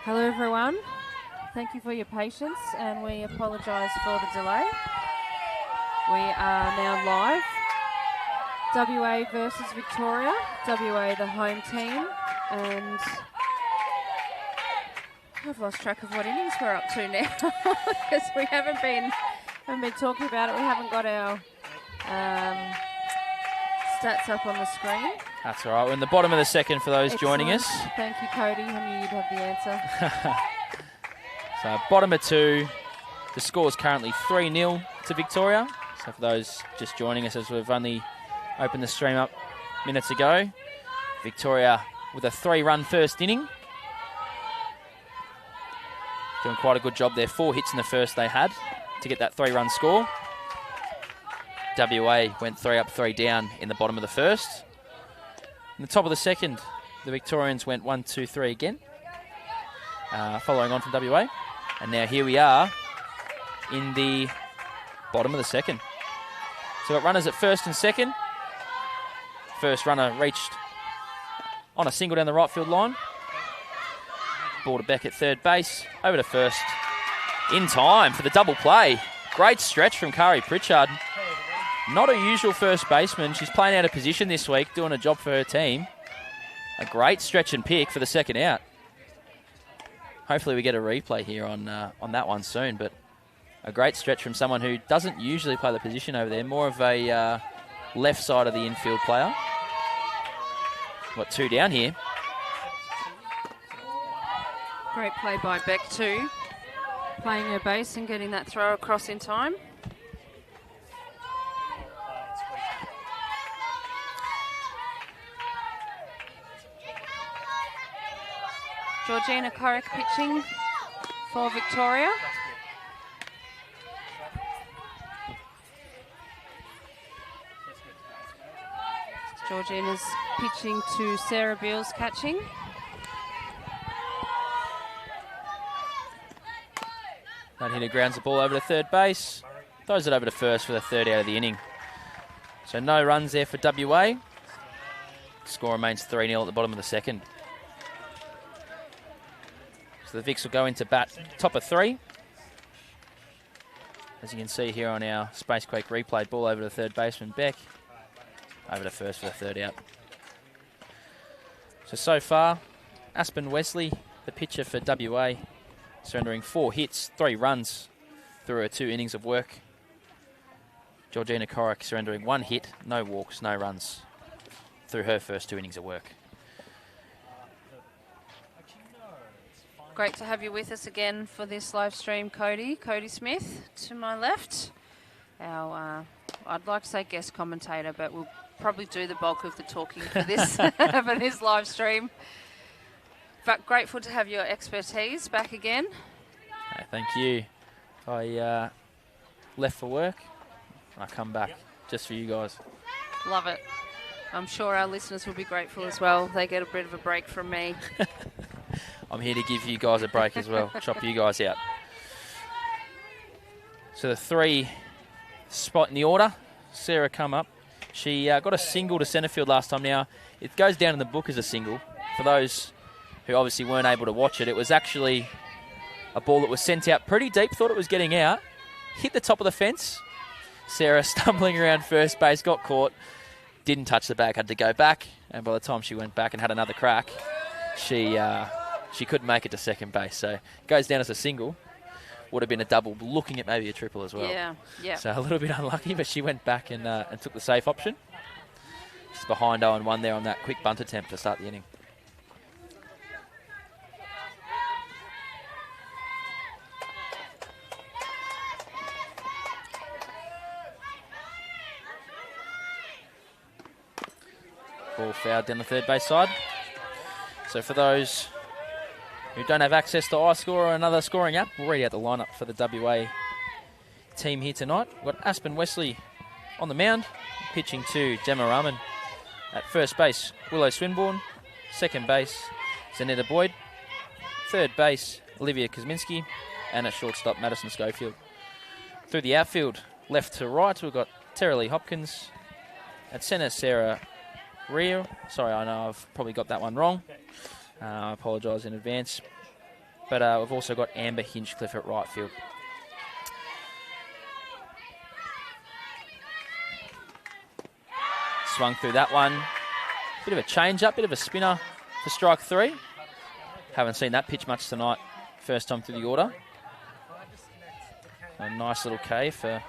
Hello everyone, thank you for your patience and we apologise for the delay. We are now live. WA versus Victoria, WA the home team, and I've lost track of what innings we're up to now because we haven't been talking about it. We haven't got our stats up on the screen. That's all right. We're in the bottom of the second for those joining us. Thank you, Cody. I knew you'd have the answer. So bottom of two. The score is currently 3-0 to Victoria. So for those just joining us, as we've only opened the stream up minutes ago, Victoria with a 3-run first inning. Doing quite a good job there. 4 hits in the first they had to get that 3-run score. WA went 3 up, 3 down in the bottom of the first. In the top of the second, the Victorians went 1, 2, 3 again, following on from WA. And now here we are in the bottom of the second. So we've got runners at first and second. First runner reached on a single down the right field line. Ball to Beck at third base, over to first. In time for the double play. Great stretch from Kari Pritchard. Not a usual first baseman. She's playing out of position this week, doing a job for her team. A great stretch and pick for the second out. Hopefully we get a replay here on that one soon, but a great stretch from someone who doesn't usually play the position over there. More of a left side of the infield player. Got 2 down here. Great play by Beck too. Playing her base and getting that throw across in time. Georgina Corrick pitching for Victoria. Georgina's pitching to Sarah Beals catching. That hitter grounds the ball over to third base. Throws it over to first for the third out of the inning. So no runs there for WA. Score remains 3-0 at the bottom of the second. So the Vics will go into bat top of 3. As you can see here on our Spacequake replay, ball over to third baseman Beck. Over to first for the third out. So far, Aspen Wesley, the pitcher for WA, surrendering 4 hits, 3 runs through her 2 innings of work. Georgina Corrick surrendering 1 hit, no walks, no runs through her first 2 innings of work. Great to have you with us again for this live stream, Cody. Cody Smith to my left. Our, I'd like to say guest commentator, but we'll probably do the bulk of the talking for this, for this live stream. But grateful to have your expertise back again. Hey, thank you. I left for work. I come back just for you guys. Love it. I'm sure our listeners will be grateful as well. They get a bit of a break from me. I'm here to give you guys a break as well, chop you guys out. So the 3 spot in the order, Sarah come up. She got a single to centre field last time. Now, it goes down in the book as a single. For those who obviously weren't able to watch it, it was actually a ball that was sent out pretty deep, thought it was getting out, hit the top of the fence. Sarah stumbling around first base, got caught, didn't touch the bag, had to go back, and by the time she went back and had another crack, she couldn't make it to second base. So it goes down as a single. Would have been a double, looking at maybe a triple as well. Yeah. So a little bit unlucky, but she went back and took the safe option. She's behind 0-1 there on that quick bunt attempt to start the inning. Ball fouled down the third base side. So for those who don't have access to iScore or another scoring app, we'll read out the lineup for the WA team here tonight. We've got Aspen Wesley on the mound, pitching to Gemma Rahman. At first base, Willow Swinburne. Second base, Zanetta Boyd. Third base, Olivia Kosminski. And at shortstop, Madison Schofield. Through the outfield, left to right, we've got Tara Lee Hopkins. At centre, Sarah Rio. Sorry, I know I've probably got that one wrong. I apologise in advance. But we've also got Amber Hinchcliffe at right field. Swung through that one. Bit of a change-up, bit of a spinner for strike 3. Haven't seen that pitch much tonight. First time through the order. A nice little K for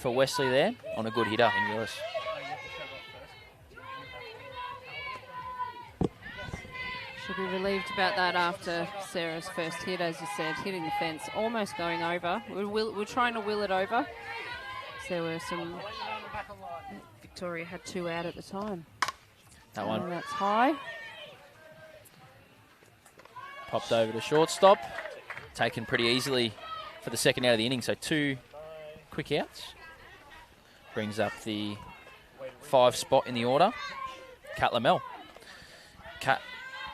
Wesley there on a good hitter in Willis. Should be relieved about that after Sarah's first hit, as you said, hitting the fence, almost going over. We're trying to will it over. So there were some... Victoria had 2 out at the time. That one. That's high. Popped over to shortstop. Taken pretty easily for the second out of the inning, so 2 quick outs. Brings up the 5 spot in the order. Kat Lamel. Kat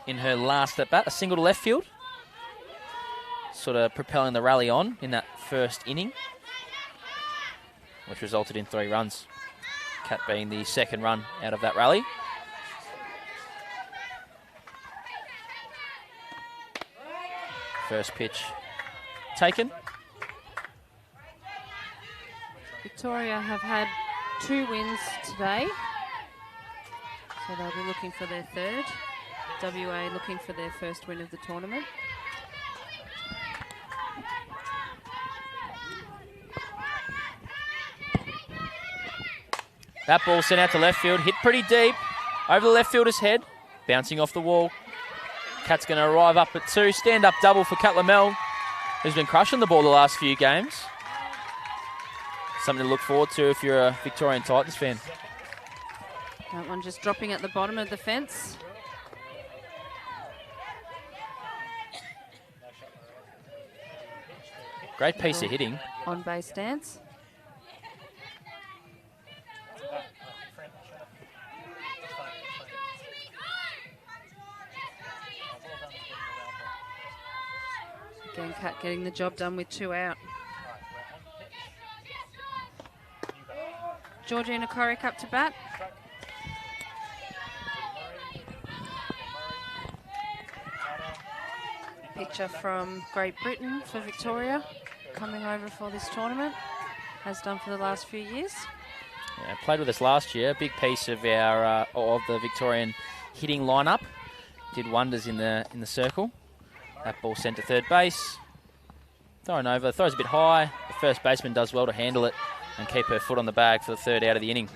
in her last at bat, a single to left field. Sort of propelling the rally on in that first inning, which resulted in 3 runs. Kat being the second run out of that rally. First pitch taken. Victoria have had 2 wins today, so they'll be looking for their 3rd. WA looking for their first win of the tournament. That ball sent out to left field, hit pretty deep, over the left fielder's head, bouncing off the wall. Kat's going to arrive up at 2. Stand-up double for Kat Lamel, who's been crushing the ball the last few games. Something to look forward to if you're a Victorian Titans fan. That one just dropping at the bottom of the fence. Great piece of hitting. On base stance. Again, Kat getting the job done with 2 out. Georgina Corrick up to bat. Picture from Great Britain for Victoria, coming over for this tournament, has done for the last few years. Yeah, played with us last year. Big piece of our of the Victorian hitting lineup. Did wonders in the circle. That ball sent to third base. Thrown over, throws a bit high. The first baseman does well to handle it and keep her foot on the bag for the 3rd out of the inning.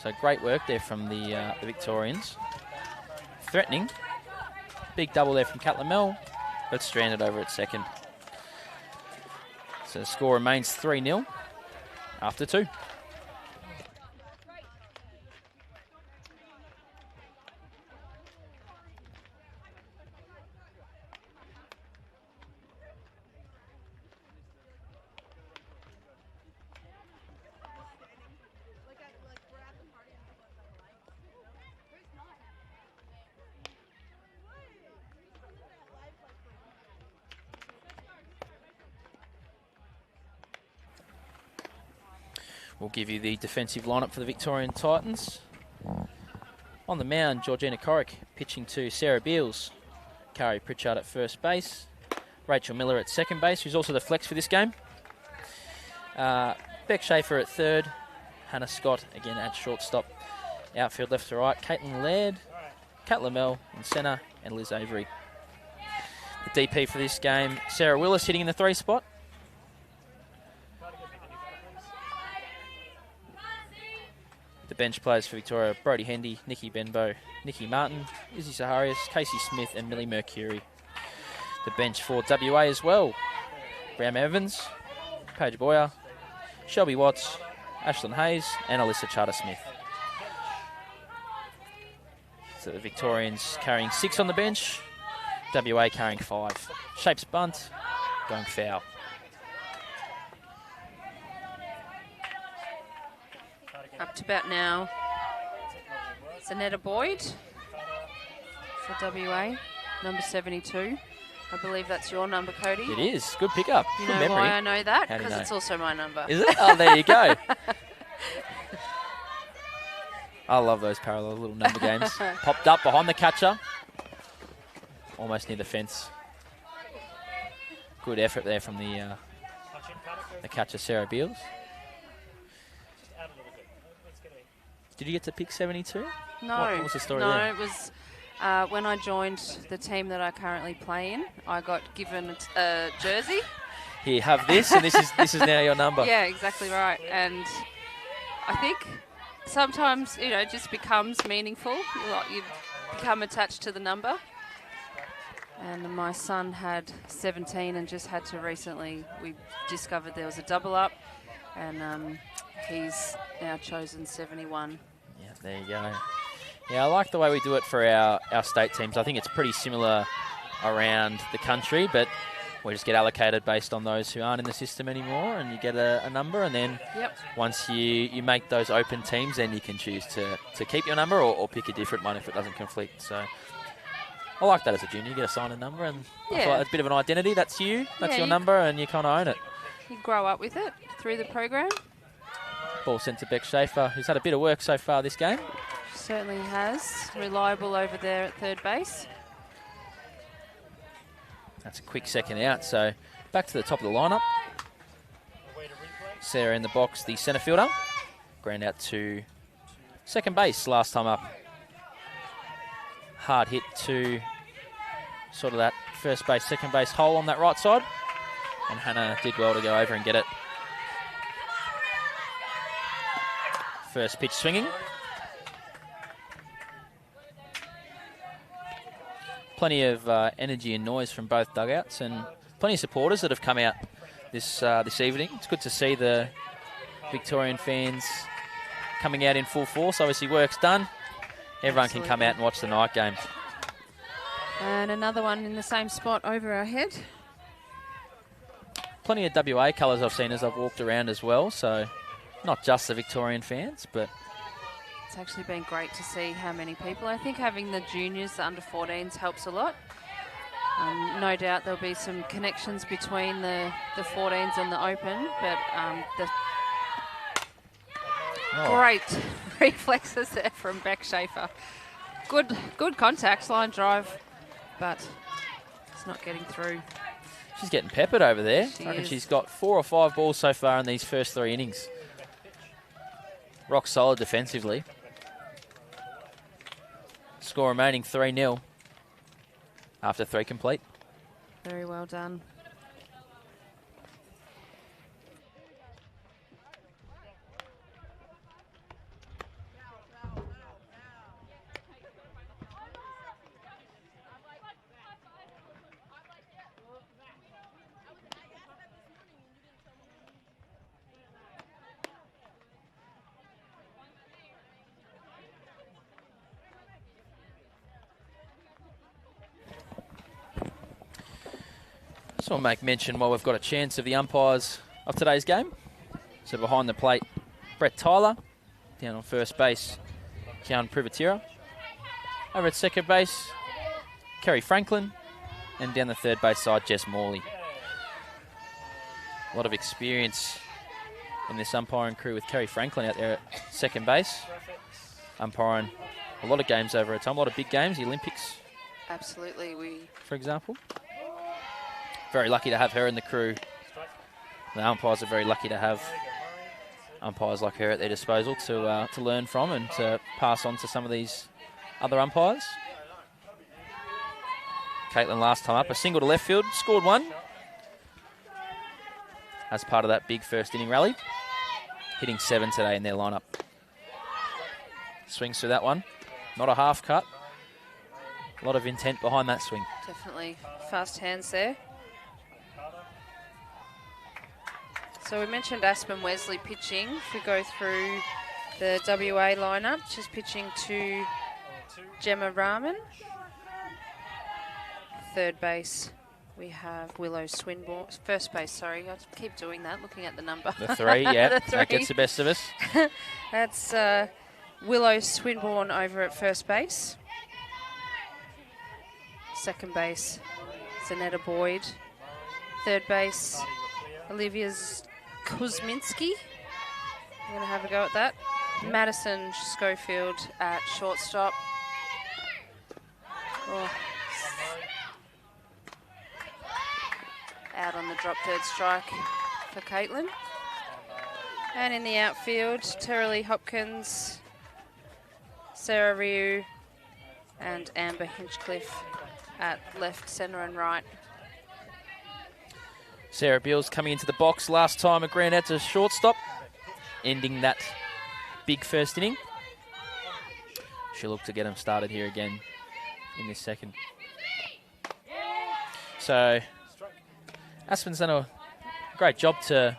So great work there from the Victorians. Threatening. Big double there from Kat Lamel, but stranded over at second. So the score remains 3-0 after 2. We'll give you the defensive lineup for the Victorian Titans. On the mound, Georgina Corrick pitching to Sarah Beals. Carrie Pritchard at first base. Rachel Miller at second base, who's also the flex for this game. Beck Schaefer at third. Hannah Scott again at shortstop. Outfield left to right. Caitlin Laird, Kat Lamel in centre, and Liz Avery. The DP for this game, Sarah Willis hitting in the 3 spot. The bench players for Victoria, Brodie Hendy, Nikki Benbow, Nikki Martin, Izzy Saharius, Casey Smith and Millie Mercury. The bench for WA as well, Bram Evans, Paige Boyer, Shelby Watts, Ashlyn Hayes and Alyssa Charter-Smith. So the Victorians carrying 6 on the bench, WA carrying 5. Shapes bunt, going foul. Up to bat now, Zanetta Boyd for WA, number 72. I believe that's your number, Cody. It is. Good pickup. You Good know memory. why I know that? How do you Because know? it's also my number. Is it? Oh, there you go. I love those parallel little number games. Popped up behind the catcher. almost near the fence. Good effort there from the catcher, Sarah Beals. Did you get to pick 72? No. What was the story no, there? It was when I joined the team that I currently play in, I got given a jersey. Here, have this, and this is now your number. Yeah, exactly right. And I think sometimes, it just becomes meaningful. You become attached to the number. And my son had 17 and just had to recently, we discovered there was a double up, and he's now chosen 71. Yeah, there you go. Yeah, I like the way we do it for our state teams. I think it's pretty similar around the country, but we just get allocated based on those who aren't in the system anymore, and you get a number, and then once you make those open teams, then you can choose to keep your number or pick a different one if it doesn't conflict. So I like that as a junior. You get assigned a number, and I feel like it's a bit of an identity. That's you, that's your number, and you kind of own it. You grow up with it through the program. Ball sent to Beck Schaefer, who's had a bit of work so far this game. Certainly has. Reliable over there at third base. That's a quick second out, so back to the top of the lineup. Sarah in the box, the centre fielder. Ground out to second base last time up. Hard hit to sort of that first base, second base hole on that right side. And Hannah did well to go over and get it. First pitch swinging. Plenty of energy and noise from both dugouts, and plenty of supporters that have come out this evening. It's good to see the Victorian fans coming out in full force. Obviously, work's done. Everyone can come out and watch the night game. And another one in the same spot over our head. Plenty of WA colours I've seen as I've walked around as well, so not just the Victorian fans, but it's actually been great to see how many people. I think having the juniors, the under-14s, helps a lot. No doubt there'll be some connections between the 14s and the Open, but great reflexes there from Beck Schaefer. Good contact, line drive, but it's not getting through. She's getting peppered over there. She I reckon is. she's got 4 or 5 balls so far in these first 3 innings. Rock solid defensively. Score remaining 3-0 after 3 complete. Very well done. So I'll make mention while we've got a chance of the umpires of today's game. So behind the plate, Brett Tyler. Down on first base, Kian Privatira. Over at second base, Kerry Franklin. And down the third base side, Jess Morley. A lot of experience in this umpiring crew with Kerry Franklin out there at second base. Umpiring a lot of games over a time, a lot of big games, the Olympics. Absolutely. For example. Very lucky to have her in the crew. The umpires are very lucky to have umpires like her at their disposal to learn from and to pass on to some of these other umpires. Caitlin last time up, a single to left field, scored 1 as part of that big first inning rally. Hitting 7 today in their lineup. Swings through that one. Not a half cut. A lot of intent behind that swing. Definitely fast hands there. So we mentioned Aspen Wesley pitching. If we go through the WA lineup, she's pitching to Gemma Rahman. Third base, we have Willow Swinburne. First base, sorry, I keep doing that, looking at the number. The 3, yeah, The 3. That gets the best of us. That's Willow Swinburne over at first base. Second base, Zanetta Boyd. Third base, Olivia Kuzminski. I'm going to have a go at that. Madison Schofield at shortstop. Oh, out on the drop dead strike for Caitlin. And in the outfield, Terry Hopkins, Sarah Ryu, and Amber Hinchcliffe at left, centre and right. Sarah Beals coming into the box last time, a ground out to shortstop, ending that big first inning. She'll look to get them started here again in this second. So Aspen's done a great job to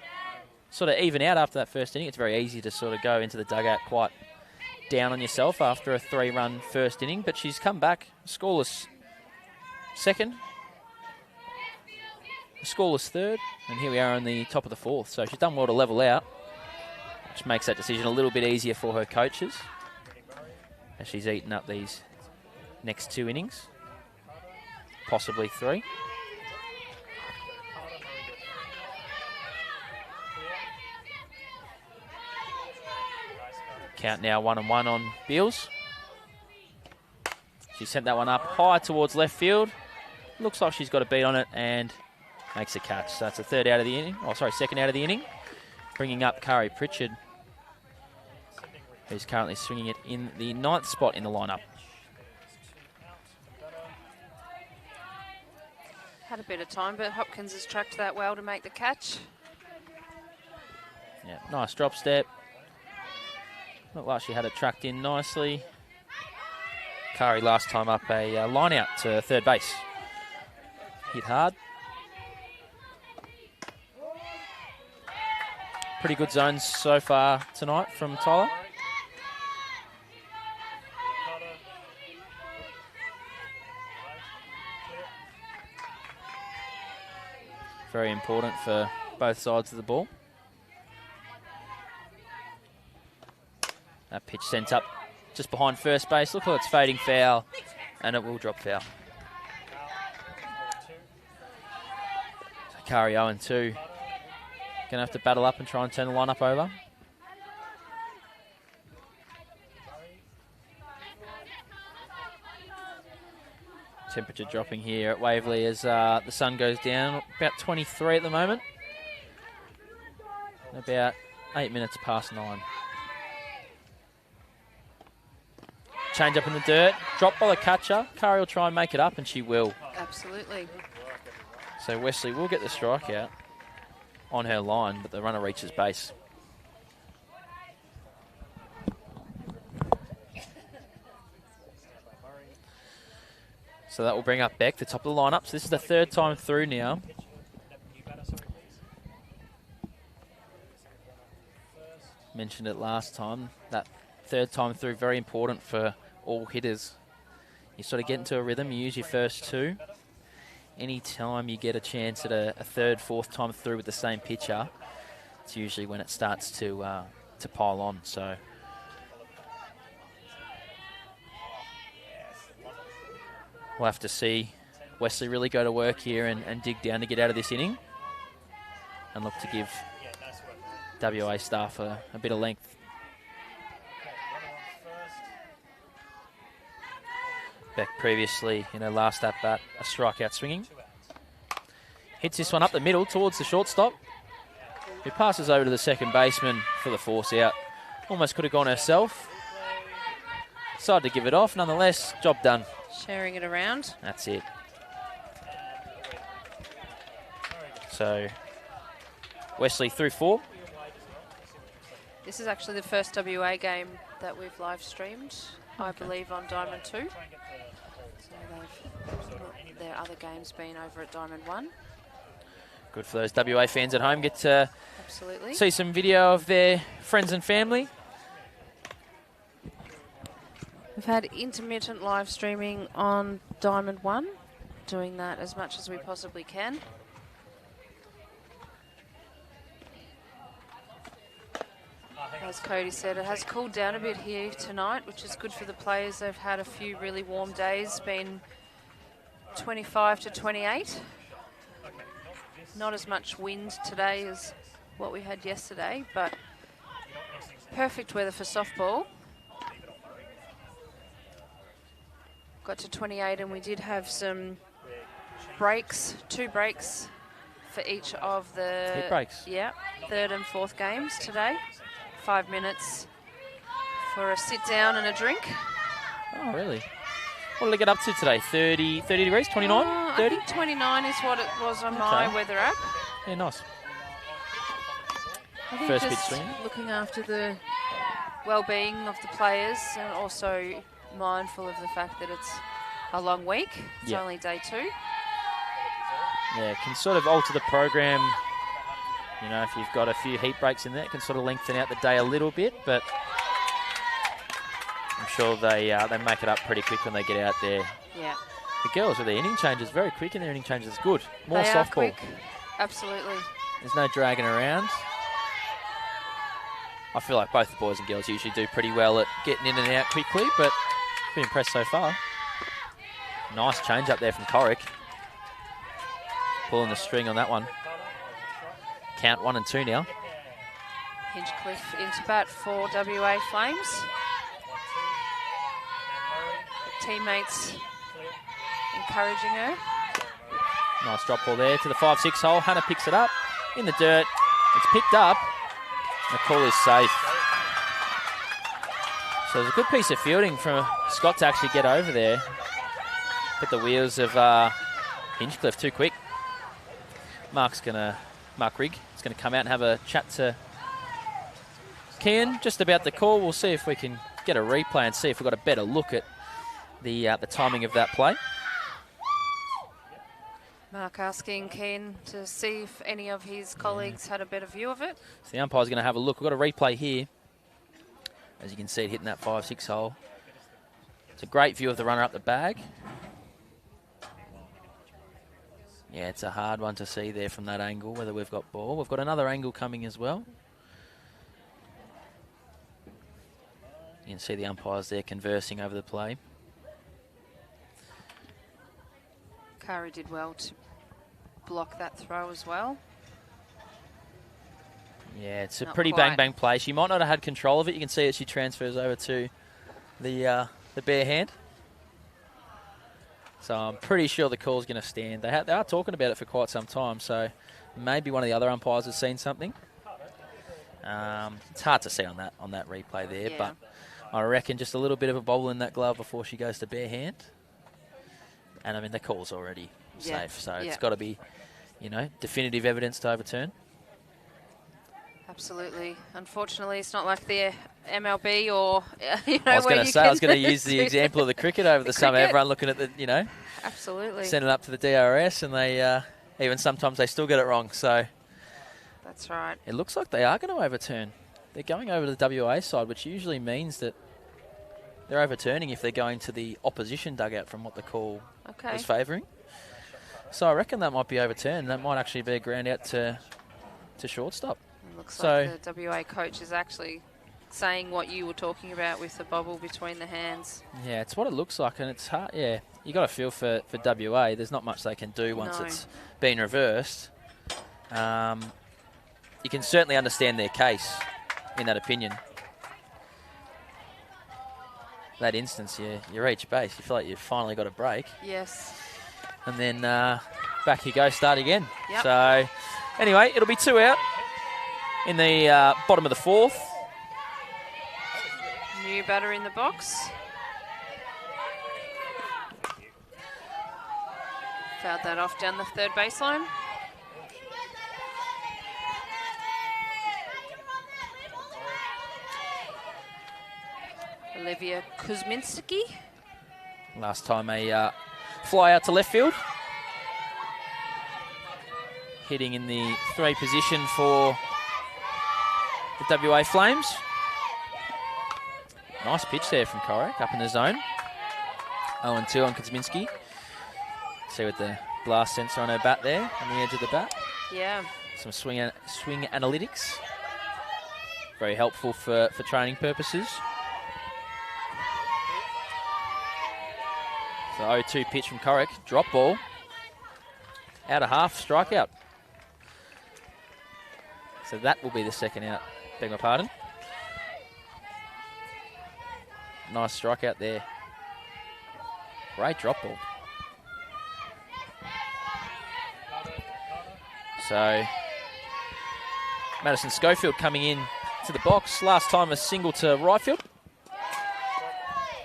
sort of even out after that first inning. It's very easy to sort of go into the dugout quite down on yourself after a 3-run first inning, but she's come back scoreless second, a scoreless third, and here we are on the top of the fourth. So she's done well to level out, which makes that decision a little bit easier for her coaches as she's eaten up these next 2 innings, possibly 3. Count now 1-1 on Beals. She sent that one up high towards left field. Looks like she's got a beat on it and makes a catch. So that's the second out of the inning. Bringing up Kari Pritchard, who's currently swinging it in the 9th spot in the lineup. Had a bit of time, but Hopkins has tracked that well to make the catch. Yeah, nice drop step. Looked like she had it tracked in nicely. Kari last time up a line out to third base. Hit hard. Pretty good zones so far tonight from Tyler. Very important for both sides of the ball. That pitch sent up just behind first base. Look like it's fading foul, and it will drop foul. So Kari 0-2. Going to have to battle up and try and turn the lineup over. Temperature dropping here at Waverley as the sun goes down. About 23 at the moment. About 8 minutes past 9. Change up in the dirt, drop by the catcher. Kari will try and make it up, and she will. Absolutely. So Wesley will get the strikeout on her line, but the runner reaches base. So that will bring up Beck, the top of the lineup. So this is the 3rd time through now. Mentioned it last time. That 3rd time through, very important for all hitters. You sort of get into a rhythm, you use your first 2. Any time you get a chance at a 3rd, 4th time through with the same pitcher, it's usually when it starts to pile on. So we'll have to see Wesley really go to work here and dig down to get out of this inning and look to give WA staff a bit of length. Beck previously, in her last at-bat, a strikeout swinging. Hits this one up the middle towards the shortstop, who passes over to the second baseman for the force out. Almost could have gone herself. Decided to give it off. Nonetheless, job done. Sharing it around. That's it. So, Wesley through 4. This is actually the first WA game that we've live streamed, I believe, on Diamond 2. So their other games been over at Diamond 1. Good for those WA fans at home. Get to Absolutely see some video of their friends and family. We've had intermittent live streaming on Diamond 1, doing that as much as we possibly can. As Cody said, it has cooled down a bit here tonight, which is good for the players. They've had a few really warm days, been 25 to 28. Not as much wind today as what we had yesterday, but perfect weather for softball. Got to 28 and we did have some breaks, 2 breaks for each of the Heat breaks. Yeah, third and fourth games today. 5 minutes for a sit down and a drink. Oh, really? What did it get up to today? 30 degrees? 29? 30? I think 29 is what it was on my weather app. Yeah, nice. I think First just pitch swing. looking after the well-being of the players and also mindful of the fact that it's a long week. It's only day 2. Yeah, it can sort of alter the program. You know, if you've got a few heat breaks in there, it can sort of lengthen out the day a little bit, but I'm sure they make it up pretty quick when they get out there. Yeah. The girls with their inning changes, very quick in their inning changes. It's good. More they softball. Are quick. Absolutely. There's no dragging around. I feel like both the boys and girls usually do pretty well at getting in and out quickly, but been impressed so far. Nice change up there from Corrick. Pulling the string on that one. Count 1 and 2 now. Hinchcliffe into bat for WA Flames. Teammates encouraging her. Nice drop ball there to the 5-6 hole. Hannah picks it up in the dirt. It's picked up. The call is safe. So there's a good piece of fielding from Scott to actually get over there. But the wheels of Hinchcliffe too quick. Mark Rigg is going to come out and have a chat to Kian just about the call. We'll see if we can get a replay and see if we've got a better look at the timing of that play. Mark asking Kian to see if any of his colleagues had a better view of it. So the umpire's going to have a look. We've got a replay here. As you can see it hitting that 5-6 hole. It's a great view of the runner up the bag. Yeah, it's a hard one to see there from that angle, whether we've got ball. We've got another angle coming as well. You can see the umpires there conversing over the play. Kari did well to block that throw as well. Yeah, it's a Not pretty quite. bang-bang play. She might not have had control of it. You can see as she transfers over to the bare hand. So I'm pretty sure the call's going to stand. They are talking about it for quite some time, so maybe one of the other umpires has seen something. It's hard to see on that replay there, but I reckon just a little bit of a bobble in that glove before she goes to bare hand. And I mean, the call's already safe, so it's got to be, you know, definitive evidence to overturn. Absolutely. Unfortunately, it's not like the MLB or, you know, I was going to say, I was going to use the example of the cricket over the summer. Everyone looking at the, you know. Absolutely. Send it up to the DRS, and they, even sometimes they still get it wrong. So that's right. It looks like they are going to overturn. They're going over to the WA side, which usually means that they're overturning if they're going to the opposition dugout from what the call was favouring. So I reckon that might be overturned. That might actually be a ground out to shortstop. It looks like the WA coach is actually saying what you were talking about with the bobble between the hands. Yeah, it's what it looks like, and it's hard. Yeah, you got to feel for WA. There's not much they can do once it's been reversed. You can certainly understand their case in that opinion. That instance, you reach base, you feel like you've finally got a break. Yes. And then back you go, start again. Yep. So anyway, it'll be 2 out in the bottom of the 4th. New batter in the box. Fouled that off down the third baseline. Olivia Kuzminski. Last time a fly out to left field. Hitting in the 3 position for the WA Flames. Nice pitch there from Corrick up in the zone. 0-2 on Kuzminski. See with the blast sensor on her bat there on the edge of the bat. Yeah. Some swing analytics. Very helpful for training purposes. So 0-2 pitch from Corrick. Drop ball. Out of half, strikeout. So that will be the second out. Beg my pardon. Nice strikeout there. Great drop ball. So Madison Schofield coming in to the box. Last time a single to right field.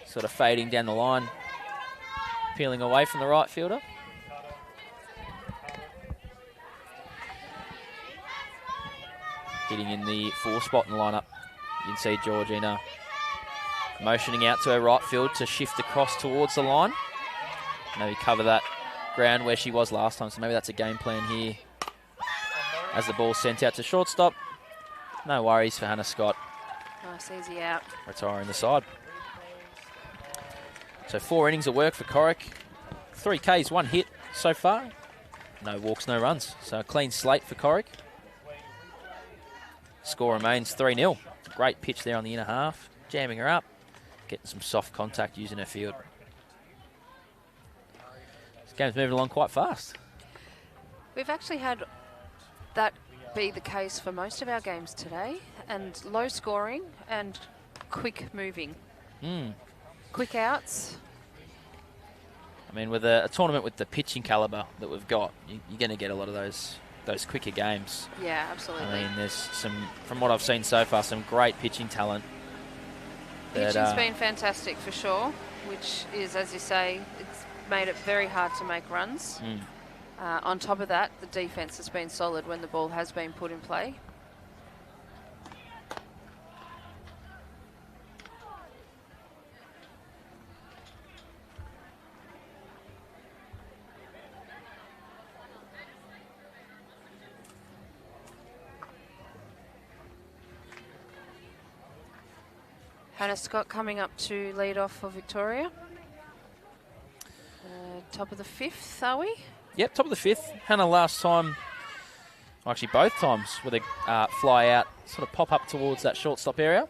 Sort of fading down the line, peeling away from the right fielder. Hitting in the 4 spot in the lineup. You can see Georgina motioning out to her right field to shift across towards the line. Maybe cover that ground where she was last time, so maybe that's a game plan here. As the ball's sent out to shortstop, no worries for Hannah Scott. Nice, easy out. Retiring the side. So 4 innings of work for Corrick. 3 Ks, 1 hit so far. No walks, no runs. So a clean slate for Corrick. Score remains 3-0. Great pitch there on the inner half. Jamming her up. Getting some soft contact using her field. This game's moving along quite fast. We've actually had that be the case for most of our games today. And low scoring and quick moving. Quick outs. I mean, with a tournament with the pitching calibre that we've got, you're going to get a lot of those quicker games. Yeah, absolutely. I mean, there's some, from what I've seen so far, some great pitching talent. Pitching's been fantastic for sure, which is, as you say, it's made it very hard to make runs. On top of that, the defence has been solid when the ball has been put in play. Hannah Scott coming up to lead off for Victoria. Top of the 5th, are we? Yep, top of the 5th. Hannah last time, well, actually both times, with a fly out, sort of pop up towards that shortstop area.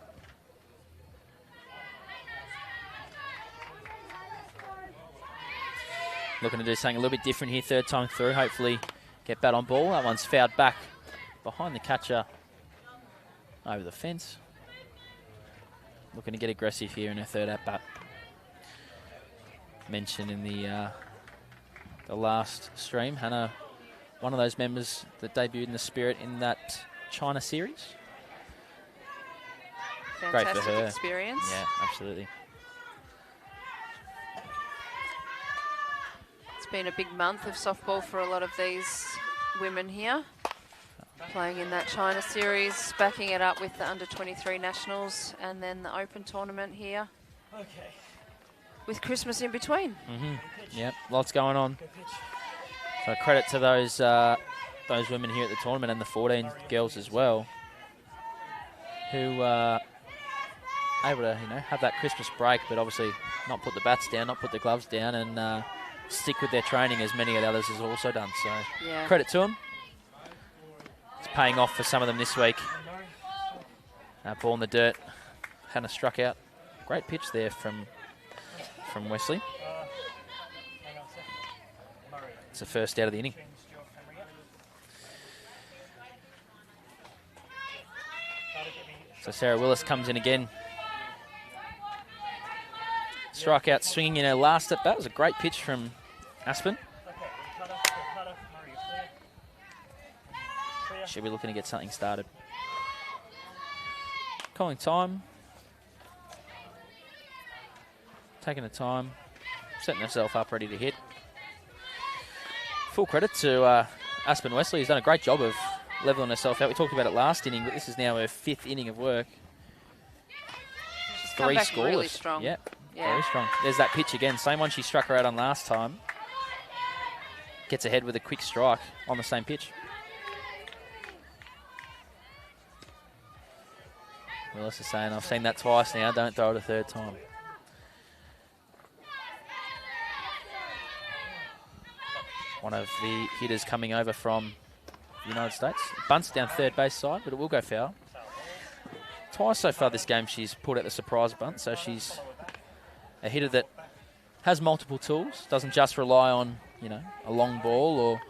Looking to do something a little bit different here, 3rd time through. Hopefully get bat on ball. That one's fouled back behind the catcher over the fence. Looking to get aggressive here in her 3rd at-bat. Mentioned in the last stream, Hannah, one of those members that debuted in the Spirit in that China series. Fantastic Great for her. Experience. Yeah, absolutely. It's been a big month of softball for a lot of these women here. Playing in that China series, backing it up with the under-23 nationals and then the Open tournament here. Okay. With Christmas in between. Yep, lots going on. So credit to those women here at the tournament and the 14 girls as well, who are able to have that Christmas break, but obviously not put the bats down, not put the gloves down, and stick with their training as many of the others has also done. So yeah, credit to them. It's paying off for some of them this week. Ball in the dirt. Hannah struck out. Great pitch there from Wesley. It's the first out of the inning. So Sarah Willis comes in again. Strikeout swinging in her last at bat. Was a great pitch from Aspen. She'll be looking to get something started. Calling time. Taking the time. Setting herself up, ready to hit. Full credit to Aspen Wesley, who's done a great job of levelling herself out. We talked about it last inning, but this is now her 5th inning of work. She's come back scoreless. Really strong. Yeah, very strong. There's that pitch again. Same one she struck her out on last time. Gets ahead with a quick strike on the same pitch. Willis is saying, I've seen that twice now, don't throw it a 3rd time. One of the hitters coming over from the United States. Bunts down 3rd base side, but it will go foul. Twice so far this game she's pulled out the surprise bunt, so she's a hitter that has multiple tools, doesn't just rely on, a long ball or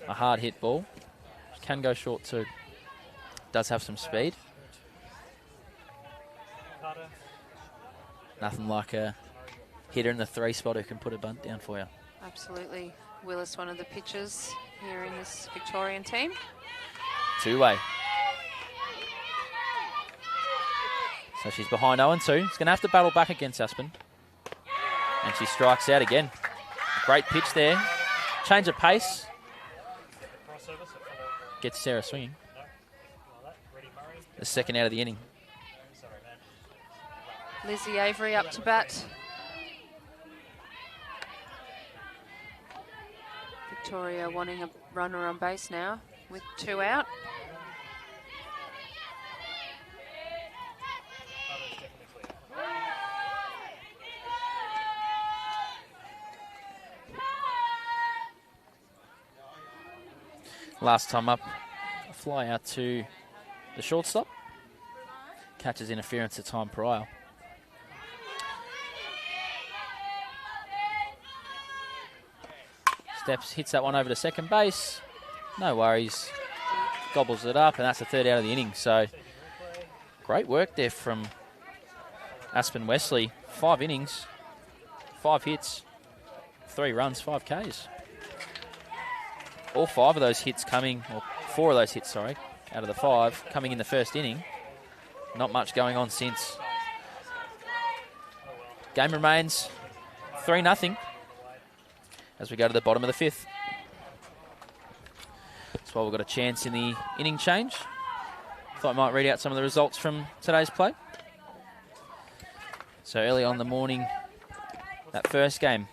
a hard hit ball. She can go short too. Does have some speed. Nothing like a hitter in the 3 spot who can put a bunt down for you. Absolutely. Willis, one of the pitchers here in this Victorian team. Two-way. So she's behind 0-2. She's going to have to battle back against Aspen. And she strikes out again. Great pitch there. Change of pace. Gets Sarah swinging. The second out of the inning. Lizzie Avery up to bat. Victoria wanting a runner on base now with 2 out. Last time up, a fly out to the shortstop. Catches interference the time prior. Steps, hits that one over to second base. No worries. Gobbles it up, and that's the third out of the inning. So great work there from Aspen Wesley. 5 innings, 5 hits, 3 runs, 5 Ks. All 5 of those hits coming, or 4 of those hits, sorry, out of the 5 coming in the first inning. Not much going on since. Game remains 3-0 as we go to the bottom of the 5th. That's why we've got a chance in the inning change. Thought I might read out some of the results from today's play. So early on in the morning, that first game,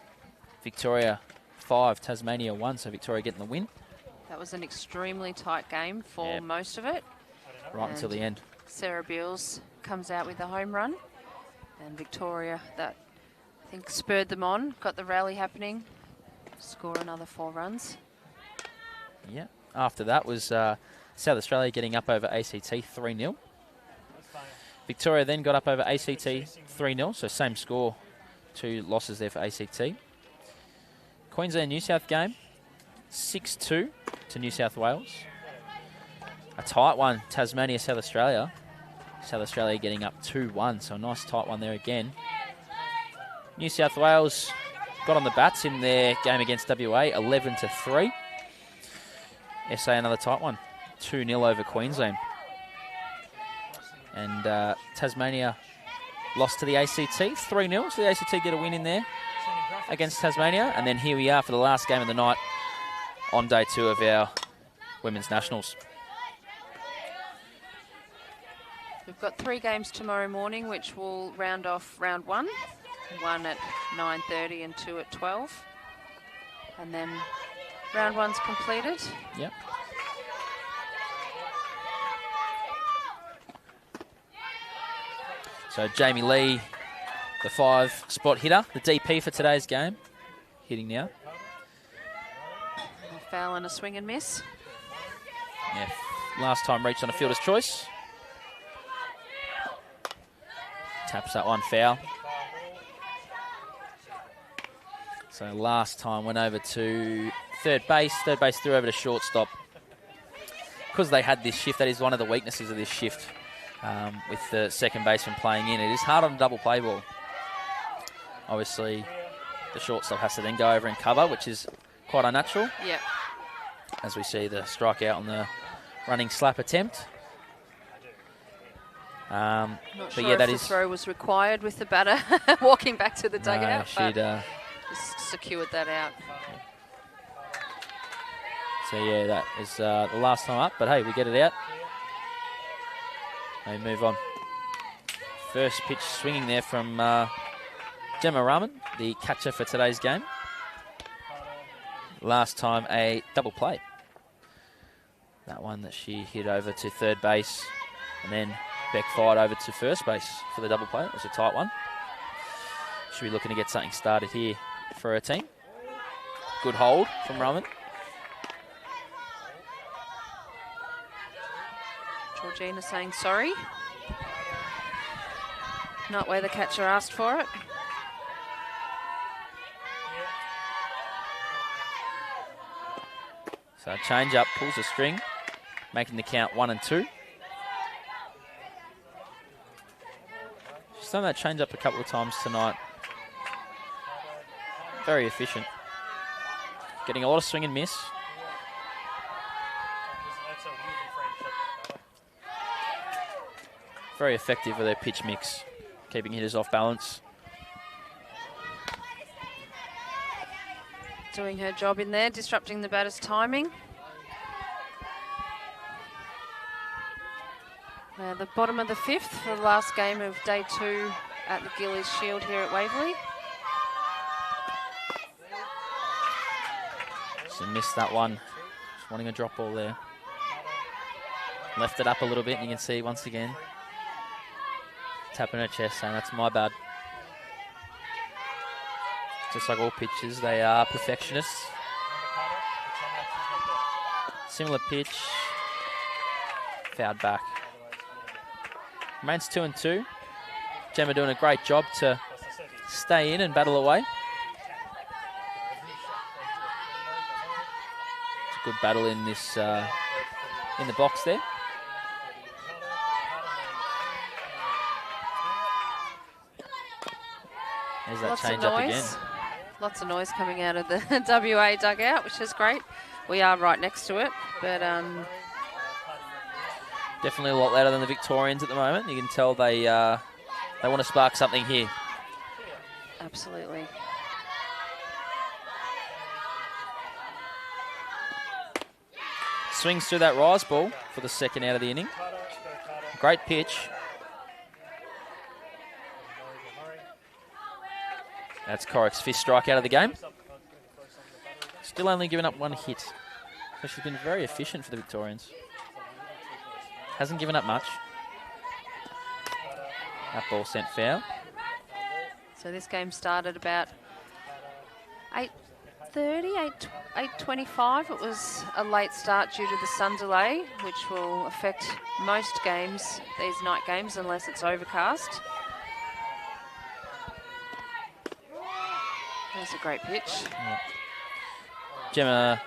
Victoria 5, Tasmania 1, so Victoria getting the win. That was an extremely tight game for most of it. Right until the end. Sarah Beals comes out with a home run. And Victoria, that I think spurred them on, got the rally happening, score another 4 runs. Yeah. After that was South Australia getting up over ACT 3-0. Victoria then got up over ACT 3-0, so same score, 2 losses there for ACT. Queensland New South game, 6-2 to New South Wales. A tight one, Tasmania South Australia. South Australia getting up 2-1, so a nice tight one there again. New South Wales got on the bats in their game against WA, 11-3. SA another tight one, 2-0 over Queensland. And Tasmania lost to the ACT, 3-0, so the ACT get a win in there against Tasmania. And then here we are for the last game of the night on day 2 of our Women's Nationals. We've got 3 games tomorrow morning, which will round off round 1. 1 at 9:30 and 2 at 12. And then round 1's completed. Yep. So Jamie Lee, the 5 spot hitter, the DP for today's game, hitting now. A foul and a swing and miss. Yeah, last time reached on a fielder's choice. Taps that one foul. So last time went over to third base threw over to shortstop. Because they had this shift, that is one of the weaknesses of this shift with the second baseman playing in. It is hard on a double play ball. Obviously, the shortstop has to then go over and cover, which is quite unnatural. Yep. As we see the strikeout on the running slap attempt. Not but sure yeah, if that the is throw was required with the batter walking back to the dugout. No, she'd, just secured that out. So yeah, that is the last time up. But hey, we get it out. They move on. First pitch swinging there from Gemma Rahman, the catcher for today's game. Last time a double play. That one that she hit over to third base, and then Beck fired over to first base for the double play. It was a tight one. Should be looking to get something started here for her team. Good hold from Rahman. Georgina saying sorry. Not where the catcher asked for it. So change up, pulls the string, making the count 1-2. She's done that change up a couple of times tonight. Very efficient. Getting a lot of swing and miss. Very effective with their pitch mix, keeping hitters off balance. Doing her job in there, disrupting the batter's timing. The bottom of the 5th for the last game of day 2 at the Gilley Shield here at Waverley. She missed that one. Just wanting a drop ball there. Left it up a little bit, and you can see once again tapping her chest, saying that's my bad. Just like all pitchers, they are perfectionists. Similar pitch. Fouled back. Remains 2-2. Gemma doing a great job to stay in and battle away. It's a good battle in this in the box there. There's that change up again. Lots of noise coming out of the WA dugout, which is great. We are right next to it, but definitely a lot louder than the Victorians at the moment. You can tell they want to spark something here. Absolutely. Swings through that rise ball for the second out of the inning. Great pitch. That's Corrick's 5th strikeout of the game. Still only given up 1 hit. So she's been very efficient for the Victorians. Hasn't given up much. That ball sent foul. So this game started about 8:30, 8:25. It was a late start due to the sun delay, which will affect most games, these night games, unless it's overcast. That's a great pitch. Yeah.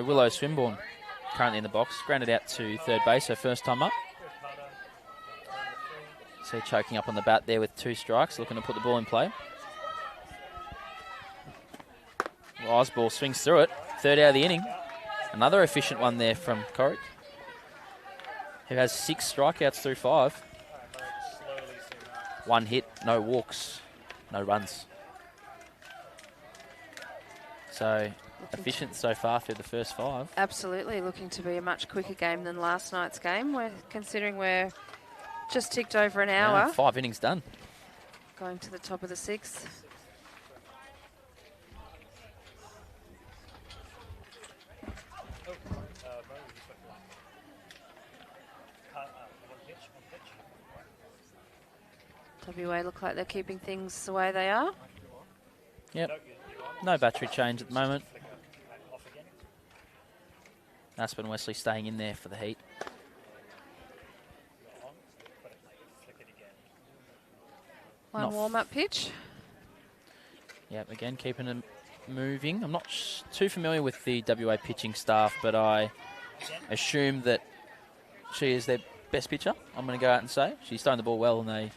Willow Swinburne, currently in the box, grounded out to third base, her first time up. So choking up on the bat there with 2 strikes, looking to put the ball in play. Osball swings through it, 3rd out of the inning. Another efficient one there from Corrick, who has 6 strikeouts through 5. 1 hit, no walks, no runs. So efficient so far through the first 5. Absolutely, looking to be a much quicker game than last night's game. Considering we're just ticked over an hour. Yeah, 5 innings done. Going to the top of the 6th. WA look like they're keeping things the way they are. Yep. No battery change at the moment. Aspen Wesley staying in there for the heat. One warm-up pitch. Yep, again, keeping them moving. I'm not too familiar with the WA pitching staff, but I assume that she is their best pitcher. I'm going to go out and say. She's throwing the ball well, and they're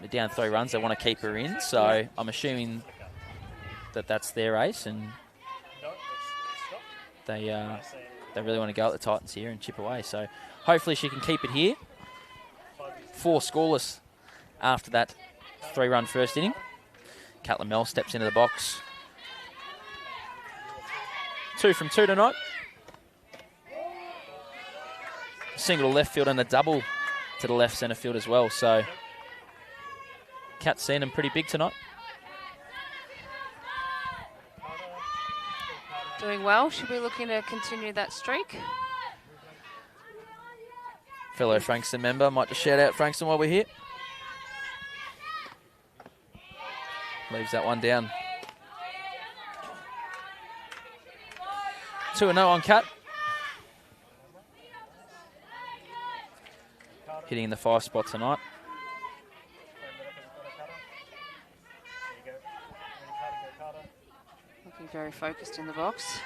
down 3 runs. They want to keep her in, so I'm assuming that that's their ace, and they really want to go at the Titans here and chip away. So hopefully she can keep it here. 4 scoreless after that 3-run first inning. Kat Lamel steps into the box. 2 from 2 tonight. Single to left field and a double to the left centre field as well. So Kat's seen them pretty big tonight. Doing well. Should we looking to continue that streak? Fellow Frankston member. Might just shout out Frankston while we're here. Leaves that one down. 2-0 on Kat. Hitting in the 5 spot tonight. Looking very focused in the box.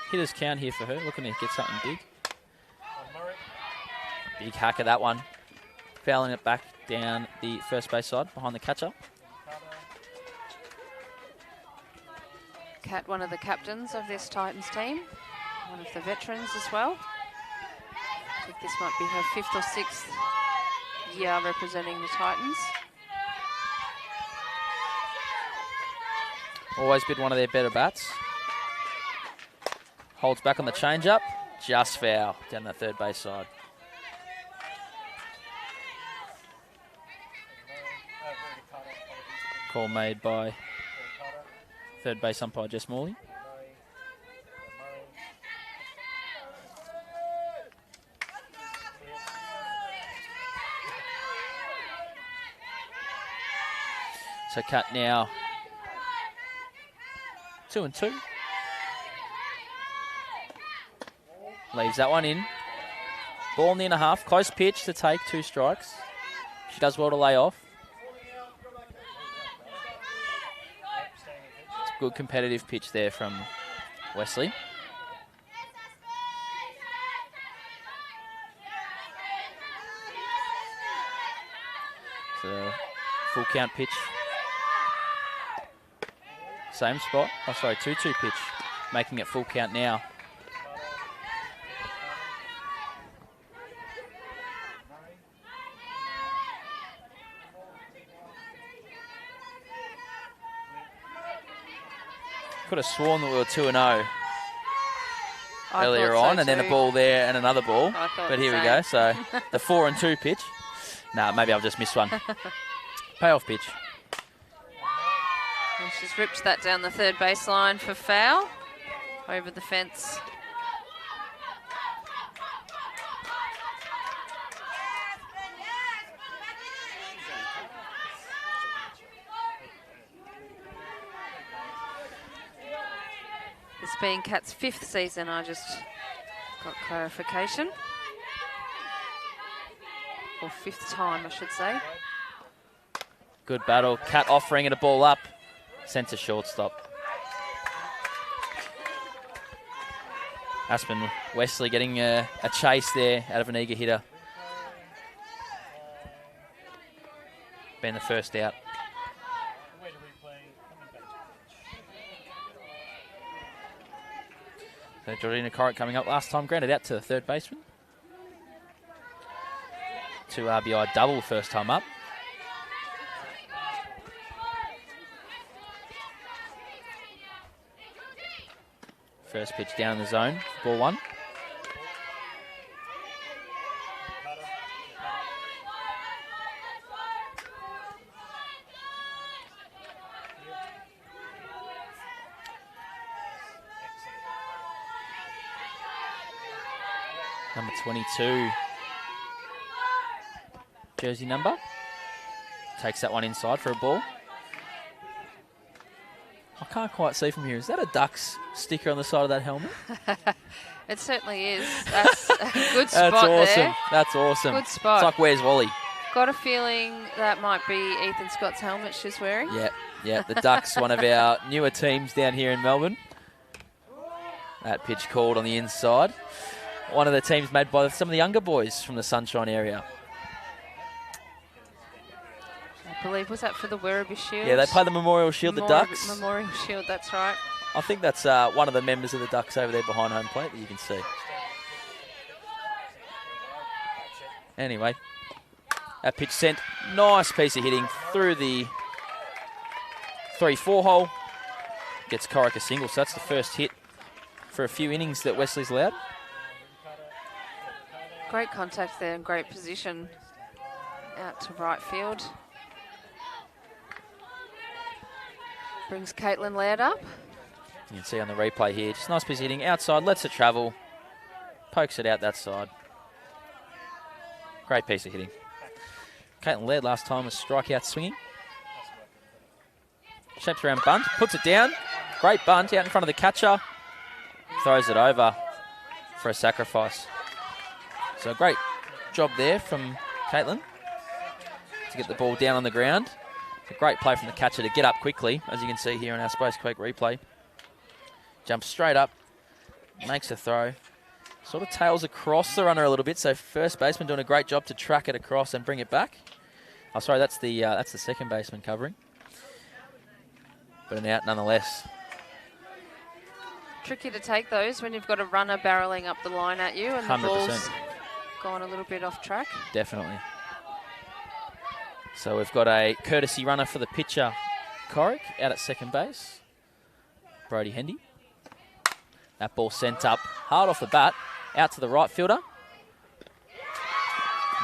Hitters count here for her. Looking to get something big. Big hack of that one. Fouling it back down the first base side behind the catcher. Kat, one of the captains of this Titans team. One of the veterans as well. Took this might be her 5th or 6th year representing the Titans. Always been one of their better bats. Holds back on the change-up. Just foul down that third base side. Call made by third base umpire Jess Morley. So cut now. 2-2. Leaves that one in. Ball in the inner half. Close pitch to take 2 strikes. She does well to lay off. It's a good competitive pitch there from Wesley. It's a full count pitch. Same spot. Oh, sorry, 2-2 pitch. Making it full count now. Could have sworn that we were 2-0 earlier on, and then a ball there and another ball. But here we go. So the 4-2 pitch. Nah, maybe I've just missed one. Payoff pitch. And she's ripped that down the third baseline for foul. Over the fence. This being Kat's 5th season, I just got clarification. Or 5th time, I should say. Good battle. Kat offering it a ball up. Sent to shortstop. Aspen Wesley getting a chase there out of an eager hitter. Been the first out. So Georgina Corrick coming up last time, grounded out to the third baseman. 2 RBI double first time up. First pitch down in the zone, ball 1. Number 22, jersey number. Takes that one inside for a ball. I can't quite see from here. Is that a Ducks sticker on the side of that helmet? It certainly is. That's a good spot. That's awesome. There. That's awesome. Good spot. It's like, where's Wally? Got a feeling that might be Ethan Scott's helmet she's wearing. Yeah. The Ducks, one of our newer teams down here in Melbourne. That pitch called on the inside. One of the teams made by some of the younger boys from the Sunshine area. I believe, was that for the Werribee Shield? Yeah, they play the Memorial Shield, the Ducks. Memorial Shield, that's right. I think that's one of the members of the Ducks over there behind home plate that you can see. Anyway, that pitch sent. Nice piece of hitting through the 3-4 hole. Gets Corrick a single, so that's the first hit for a few innings that Wesley's allowed. Great contact there and great position out to right field. Brings Caitlin Laird up. You can see on the replay here, just nice piece of hitting. Outside, lets it travel. Pokes it out that side. Great piece of hitting. Caitlin Laird last time was strikeout swinging. Shapes around bunt, puts it down. Great bunt out in front of the catcher. Throws it over for a sacrifice. So a great job there from Caitlin to get the ball down on the ground. It's a great play from the catcher to get up quickly, as you can see here on our Space Quake replay. Jumps straight up, makes a throw, sort of tails across the runner a little bit, so first baseman doing a great job to track it across and bring it back. Oh, sorry, that's the second baseman covering. But an out nonetheless. Tricky to take those when you've got a runner barreling up the line at you and 100%. The ball's gone a little bit off track. Definitely. So we've got a courtesy runner for the pitcher, Corrick, out at second base. Brody Hendy. That ball sent up hard off the bat, out to the right fielder.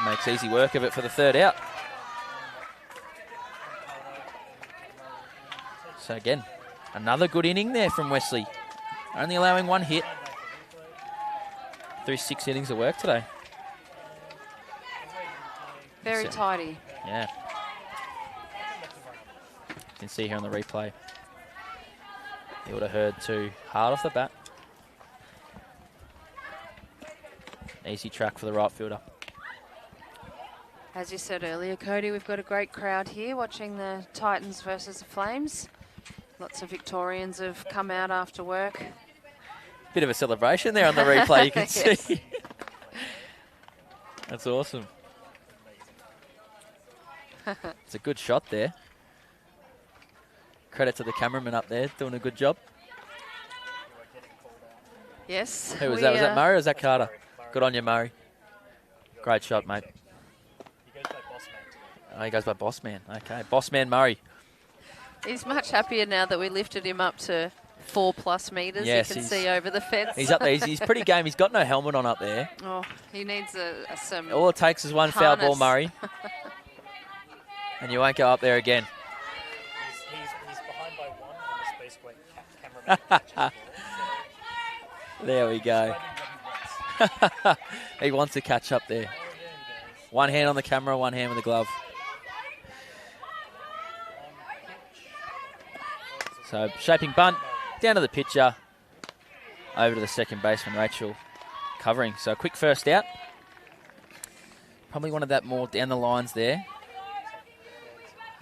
Makes easy work of it for the third out. So again, another good inning there from Wesley. Only allowing 1 hit through 6 innings of work today. Very tidy. Yeah. You can see here on the replay. He would have heard too hard off the bat. Easy track for the right fielder. As you said earlier, Cody, we've got a great crowd here watching the Titans versus the Flames. Lots of Victorians have come out after work. Bit of a celebration there on the replay, you can see. That's awesome. It's a good shot there. Credit to the cameraman up there, doing a good job. Yes. Who was that? Was that Murray or was that Carter? Good on you, Murray. Great shot, mate. Oh, he goes by Boss Man. Okay, Boss Man Murray. He's much happier now that we lifted him up to 4+ meters. Yes, you can see over the fence. He's up there. He's pretty game. He's got no helmet on up there. Oh, he needs some. All it takes is one harness. foul ball, Murray. And you won't go up there again. He's behind by 1 on the space where cameraman There we go. He wants to catch up there. One hand on the camera, one hand with the glove. So shaping bunt, down to the pitcher, over to the second baseman, Rachel, covering. So a quick first out. Probably wanted that more down the lines there.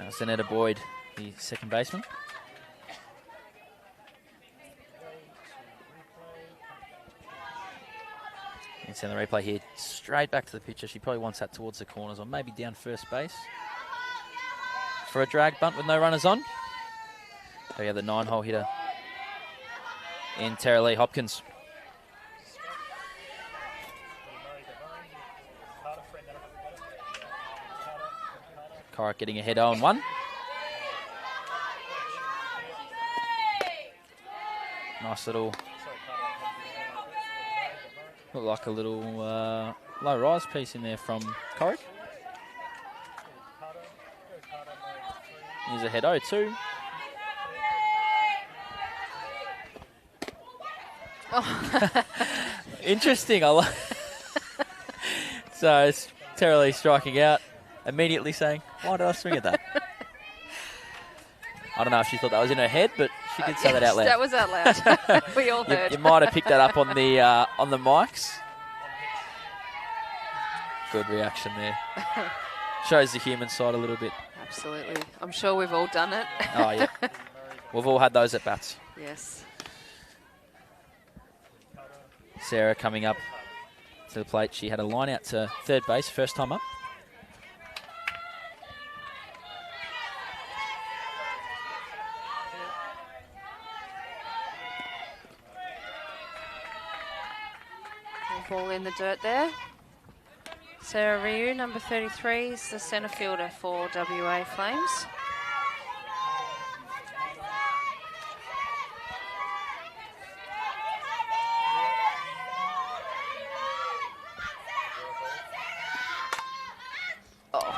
Zanetta Boyd, the second baseman. You can see on the replay here, straight back to the pitcher. She probably wants that towards the corners or maybe down first base. For a drag bunt with no runners on. So we have the 9-hole hitter in Tara Lee Hopkins. Corrick getting ahead 0-1. Nice little, look like a little low rise piece in there from Corrick. Here's ahead 0-2. Oh. Interesting. I like. So it's Tara Lee striking out, immediately saying, "Why did I swing at that?" I don't know if she thought that was in her head, but she did say that out loud. That was out loud. We all heard. You might have picked that up on the mics. Good reaction there. Shows the human side a little bit. Absolutely. I'm sure we've all done it. Oh yeah, we've all had those at bats. Yes. Sarah coming up to the plate. She had a line out to third base, first time up. Ball in the dirt there. Sarah Ryu, number 33, is the centre fielder for WA Flames.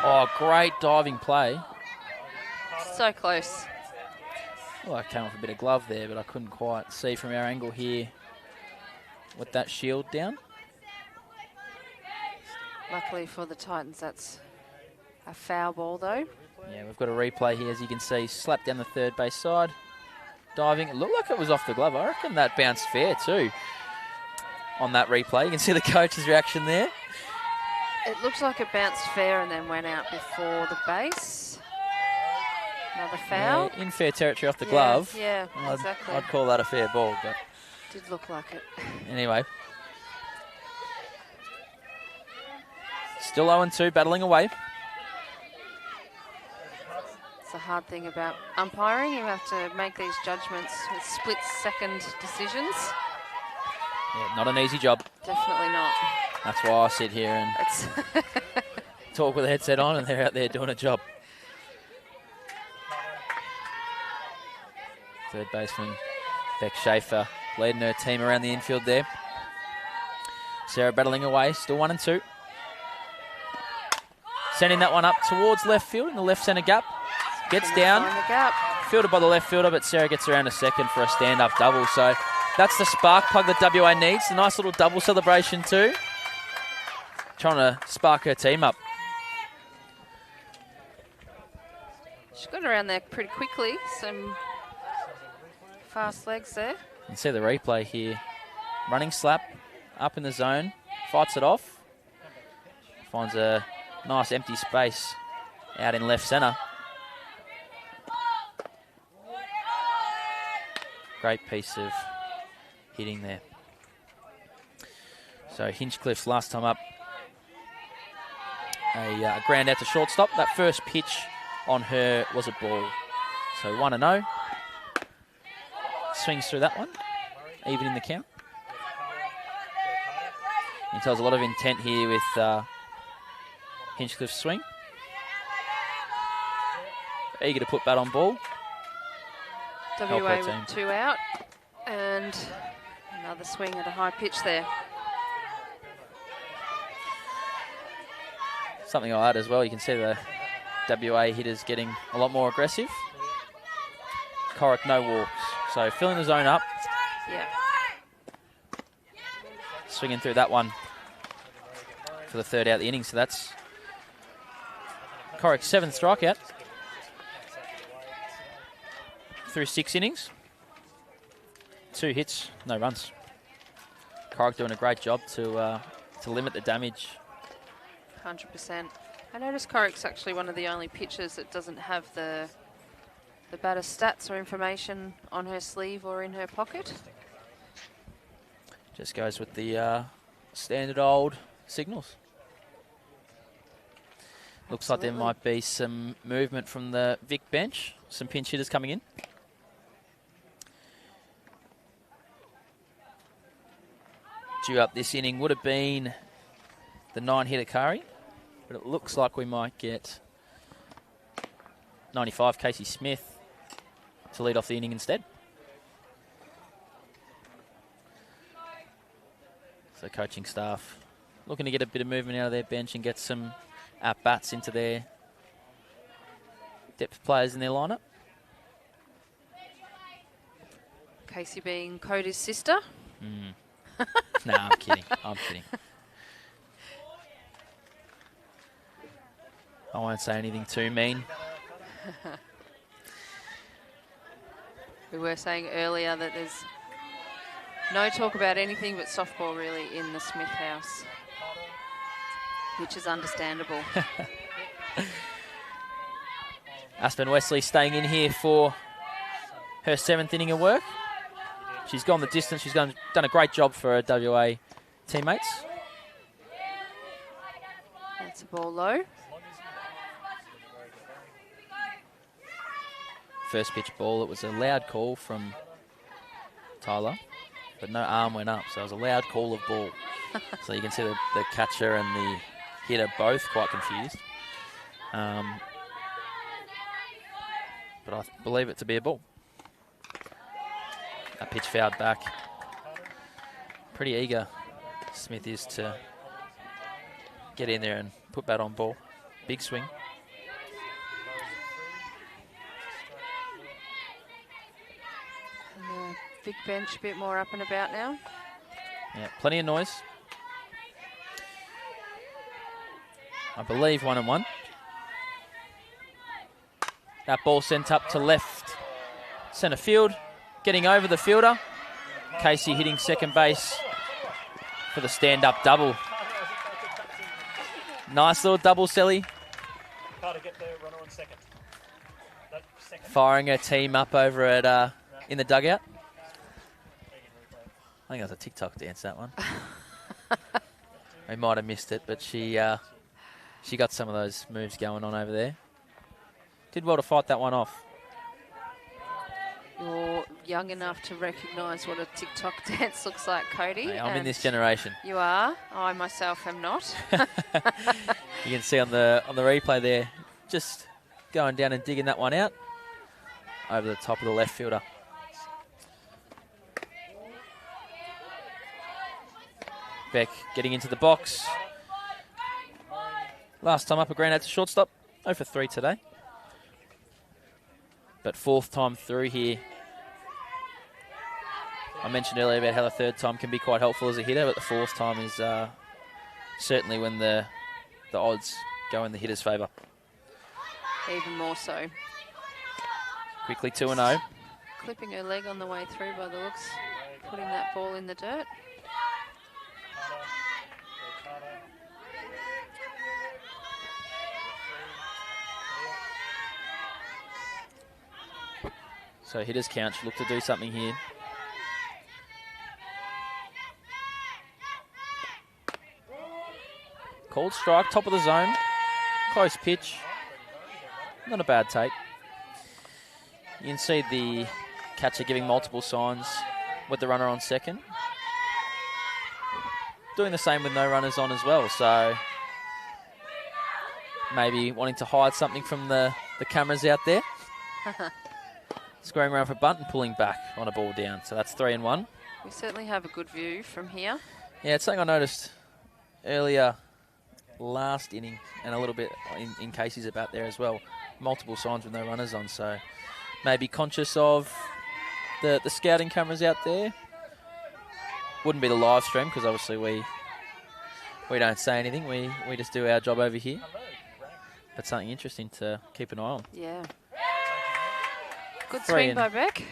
Oh, great diving play. So close. Well, I came off a bit of glove there, but I couldn't quite see from our angle here with that shield down. Luckily for the Titans, that's a foul ball, though. Yeah, we've got a replay here, as you can see. Slapped down the third base side. Diving. It looked like it was off the glove. I reckon that bounced fair, too, on that replay. You can see the coach's reaction there. It looks like it bounced fair and then went out before the base. Another foul. Yeah, in fair territory off the glove. Yeah, exactly. I'd call that a fair ball, but Did look like it. anyway. Still 0-2, battling away. It's the hard thing about umpiring. You have to make these judgments with split-second decisions. Yeah, not an easy job. Definitely not. That's why I sit here and It's talk with the headset on, and they're out there doing a job. Third baseman Beck Schaefer leading her team around the infield there. Sarah battling away, still 1 and 2. Sending that one up towards left field in the left centre gap. Gets down, find the gap. fielded by the left fielder, but Sarah gets around a second for a stand-up double. So that's the spark plug that WA needs. A nice little double celebration too. Trying to spark her team up. She got around there pretty quickly. Some fast legs there. You can see the replay here. Running slap, up in the zone, fights it off. Finds a nice empty space out in left centre. Great piece of hitting there. So Hinchcliffe's last time up, a ground out to shortstop. That first pitch on her was a ball. So 1-0. Swings through that one, even in the count. You can tell there's a lot of intent here with Hinchcliffe's swing. Eager to put bat on ball. WA with 2 out. And another swing at a high pitch there. Something I'll add as well, you can see the WA hitters getting a lot more aggressive. Corrick, no walks. So filling the zone up. Yeah. Swinging through that one for the third out of the inning. So that's Corrick's 7th strikeout through 6 innings. 2 hits, no runs. Corrick doing a great job to limit the damage. 100%. I noticed Corrick's actually one of the only pitchers that doesn't have the batter stats or information on her sleeve or in her pocket. Just goes with the standard old signals. Looks like there might be some movement from the Vic bench. Some pinch hitters coming in. Due up this inning would have been the 9-hitter Kari, but it looks like we might get 95 Casey Smith to lead off the inning instead. So coaching staff looking to get a bit of movement out of their bench and get some at-bats into their depth players in their lineup. Casey being Cody's sister. No, I'm kidding. I'm kidding. I won't say anything too mean. We were saying earlier that there's no talk about anything but softball really in the Smith house, which is understandable. Aspen Wesley staying in here for her 7th inning of work. She's gone the distance. She's done a great job for her WA teammates. That's a ball low. First pitch ball, it was a loud call from Tyler, but no arm went up, so it was a loud call of ball. So you can see the catcher and the hitter both quite confused. But I believe it to be a ball. That pitch fouled back. Pretty eager Smith is to get in there and put bat on ball. Big swing. And the big bench a bit more up and about now. Yeah, plenty of noise. I believe 1-1. That ball sent up to left centre field. Getting over the fielder. Casey hitting second base for the stand-up double. Nice little double, Selly. Carter, get the runner on second. Firing her team up over at in the dugout. I think that was a TikTok dance, that one. We might have missed it, but she got some of those moves going on over there. Did well to fight that one off. Your young enough to recognise what a TikTok dance looks like, Cody. Hey, I'm in this generation. You are. I myself am not. You can see on the replay there, just going down and digging that one out over the top of the left fielder. Beck getting into the box. Last time up a grand out to shortstop. 0 for 3 today. But 4th time through here. I mentioned earlier about how the 3rd time can be quite helpful as a hitter, but the 4th time is certainly when the odds go in the hitter's favour. Even more so. Quickly 2-0. Clipping her leg on the way through by the looks. Putting that ball in the dirt. So hitters count should look to do something here. Called strike, top of the zone. Close pitch. Not a bad take. You can see the catcher giving multiple signs with the runner on second. Doing the same with no runners on as well, so maybe wanting to hide something from the cameras out there. Squaring around for a bunt and pulling back on a ball down. So that's 3-1. We certainly have a good view from here. Yeah, it's something I noticed earlier last inning and a little bit in Casey's about there as well. Multiple signs with no runners on, so maybe conscious of the scouting cameras out there. Wouldn't be the live stream because obviously we don't say anything. We just do our job over here. But something interesting to keep an eye on. Yeah. Good swing by Beck.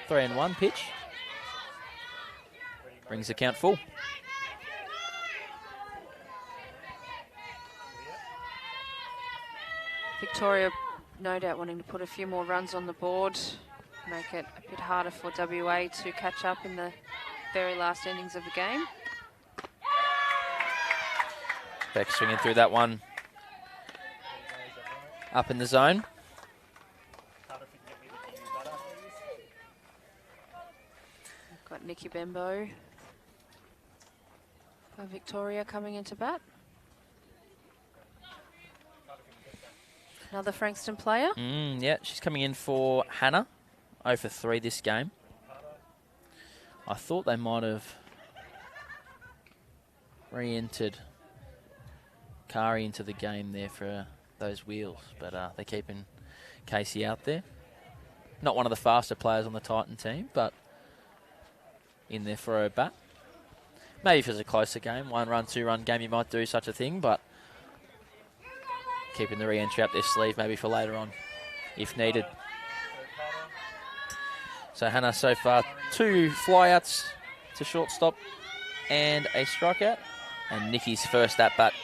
3-1 pitch. Brings the count full. Victoria, no doubt, wanting to put a few more runs on the board, make it a bit harder for WA to catch up in the very last innings of the game. Beck swinging through that one. Up in the zone. Got Nikki Bembo for Victoria coming into bat. Another Frankston player. Yeah, she's coming in for Hannah. 0 for 3 this game. I thought they might have re-entered Kari into the game there for those wheels, but they're keeping Casey out there. Not one of the faster players on the Titan team, but in there for her bat. Maybe if it was a closer game, 1-run, 2-run game, you might do such a thing, but keeping the re-entry up their sleeve maybe for later on, if needed. So Hannah so far 2 flyouts to shortstop and a strikeout, and Nikki's first at-bat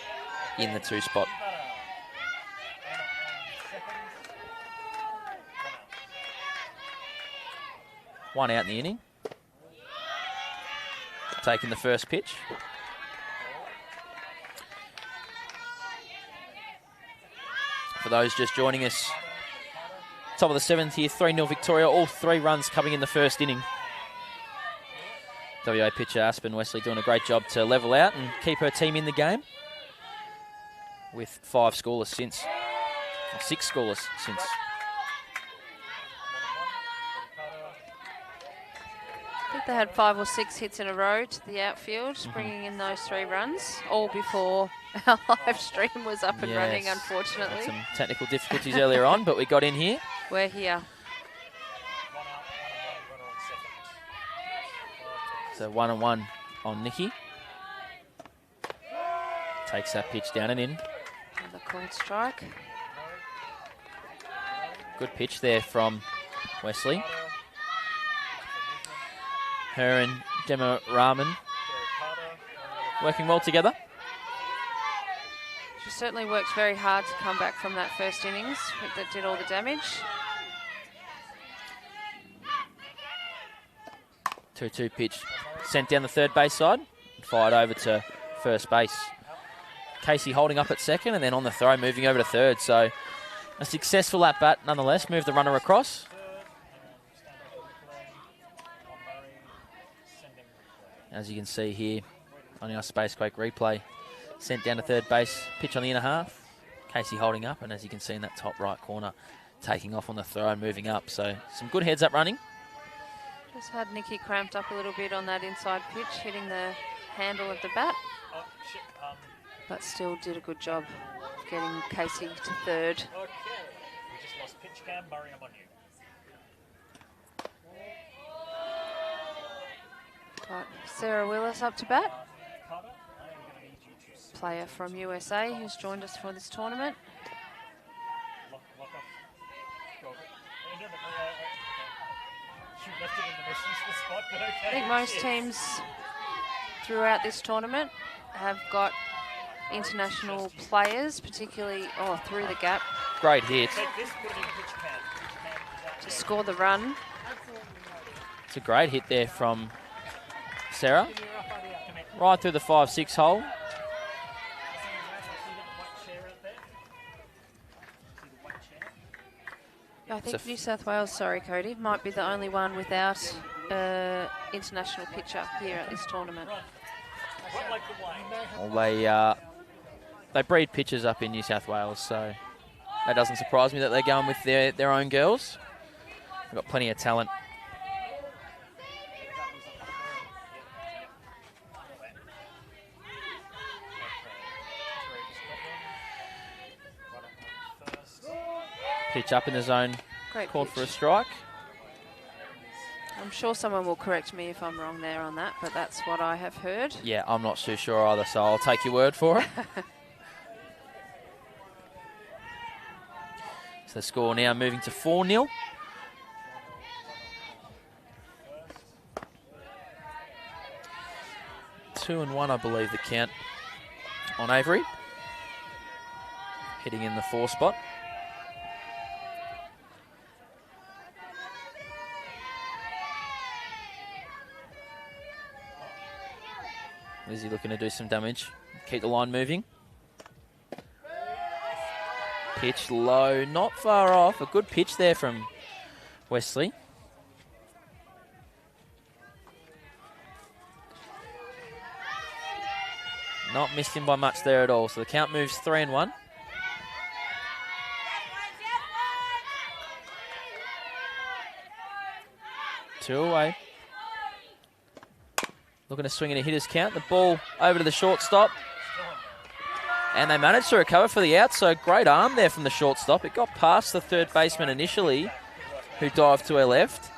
in the 2 spot. One out in the inning. Taking the first pitch. For those just joining us, top of the 7th here, 3-0 Victoria. All 3 runs coming in the first inning. WA pitcher Aspen Wesley doing a great job to level out and keep her team in the game with 5 scoreless since, or 6 scoreless since. I think they had 5 or 6 hits in a row to the outfield, bringing in those 3 runs, all before our live stream was up and running, unfortunately. Had some technical difficulties earlier on, but we got in here. We're here. So 1-1 on Nikki. Takes that pitch down and in. Another called strike. Good pitch there from Wesley. Her and Gemma Rahman working well together. She certainly worked very hard to come back from that first innings that did all the damage. 2-2 pitch sent down the third base side, fired over to first base. Casey holding up at second and then on the throw moving over to third. So a successful at bat nonetheless. Moved the runner across. As you can see here on our Spacequake replay, sent down to third base, pitch on the inner half. Casey holding up, and as you can see in that top right corner, taking off on the throw and moving up. So some good heads up running. Just had Nikki cramped up a little bit on that inside pitch, hitting the handle of the bat. Oh, shit. But still did a good job of getting Casey to third. Okay. We just lost pitch cam. Murray, I'm on you. Got Sarah Willis up to bat. Carter, I am going to need you to Player from USA who's joined us for this tournament. lock up. Go. You left it in the most useless spot, but okay. I think most Cheers. teams throughout this tournament have got international players, particularly through the gap, Great hit. Take this, put it in pitch cam. Pitch cam is out to score the run. It's a great hit there from Sarah. Right through the 5-6 hole. I think It's a New South Wales, sorry Cody, might be the only one without international pitcher here at this tournament. Well, they breed pitchers up in New South Wales, so that doesn't surprise me that they're going with their own girls. They've got plenty of talent. Pitch up in the zone, Great called pitch. for a strike. I'm sure someone will correct me if I'm wrong there on that, but that's what I have heard. Yeah, I'm not too sure either, so I'll take your word for it. So the score now moving to 4-0. Two and 1, I believe, the count on Avery. Hitting in the 4 spot. Lizzie looking to do some damage. Keep the line moving. Pitch low, not far off. A good pitch there from Wesley. Not missed him by much there at all. So the count moves 3 and 1. Two away. Looking to swing in a hitter's count. The ball over to the shortstop. And they managed to recover for the out, so great arm there from the shortstop. It got past the third baseman initially, who dived to her left.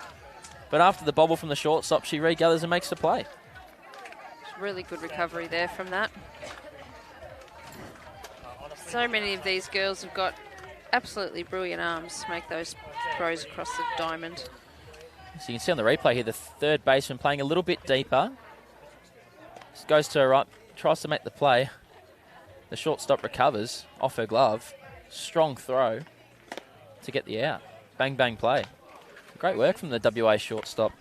But after the bobble from the shortstop, she regathers and makes the play. Really good recovery there from that. So many of these girls have got absolutely brilliant arms to make those throws across the diamond. So you can see on the replay here, the third baseman playing a little bit deeper. Just goes to her right, tries to make the play. The shortstop recovers off her glove. Strong throw to get the out. Bang, bang play. Great work from the WA shortstop.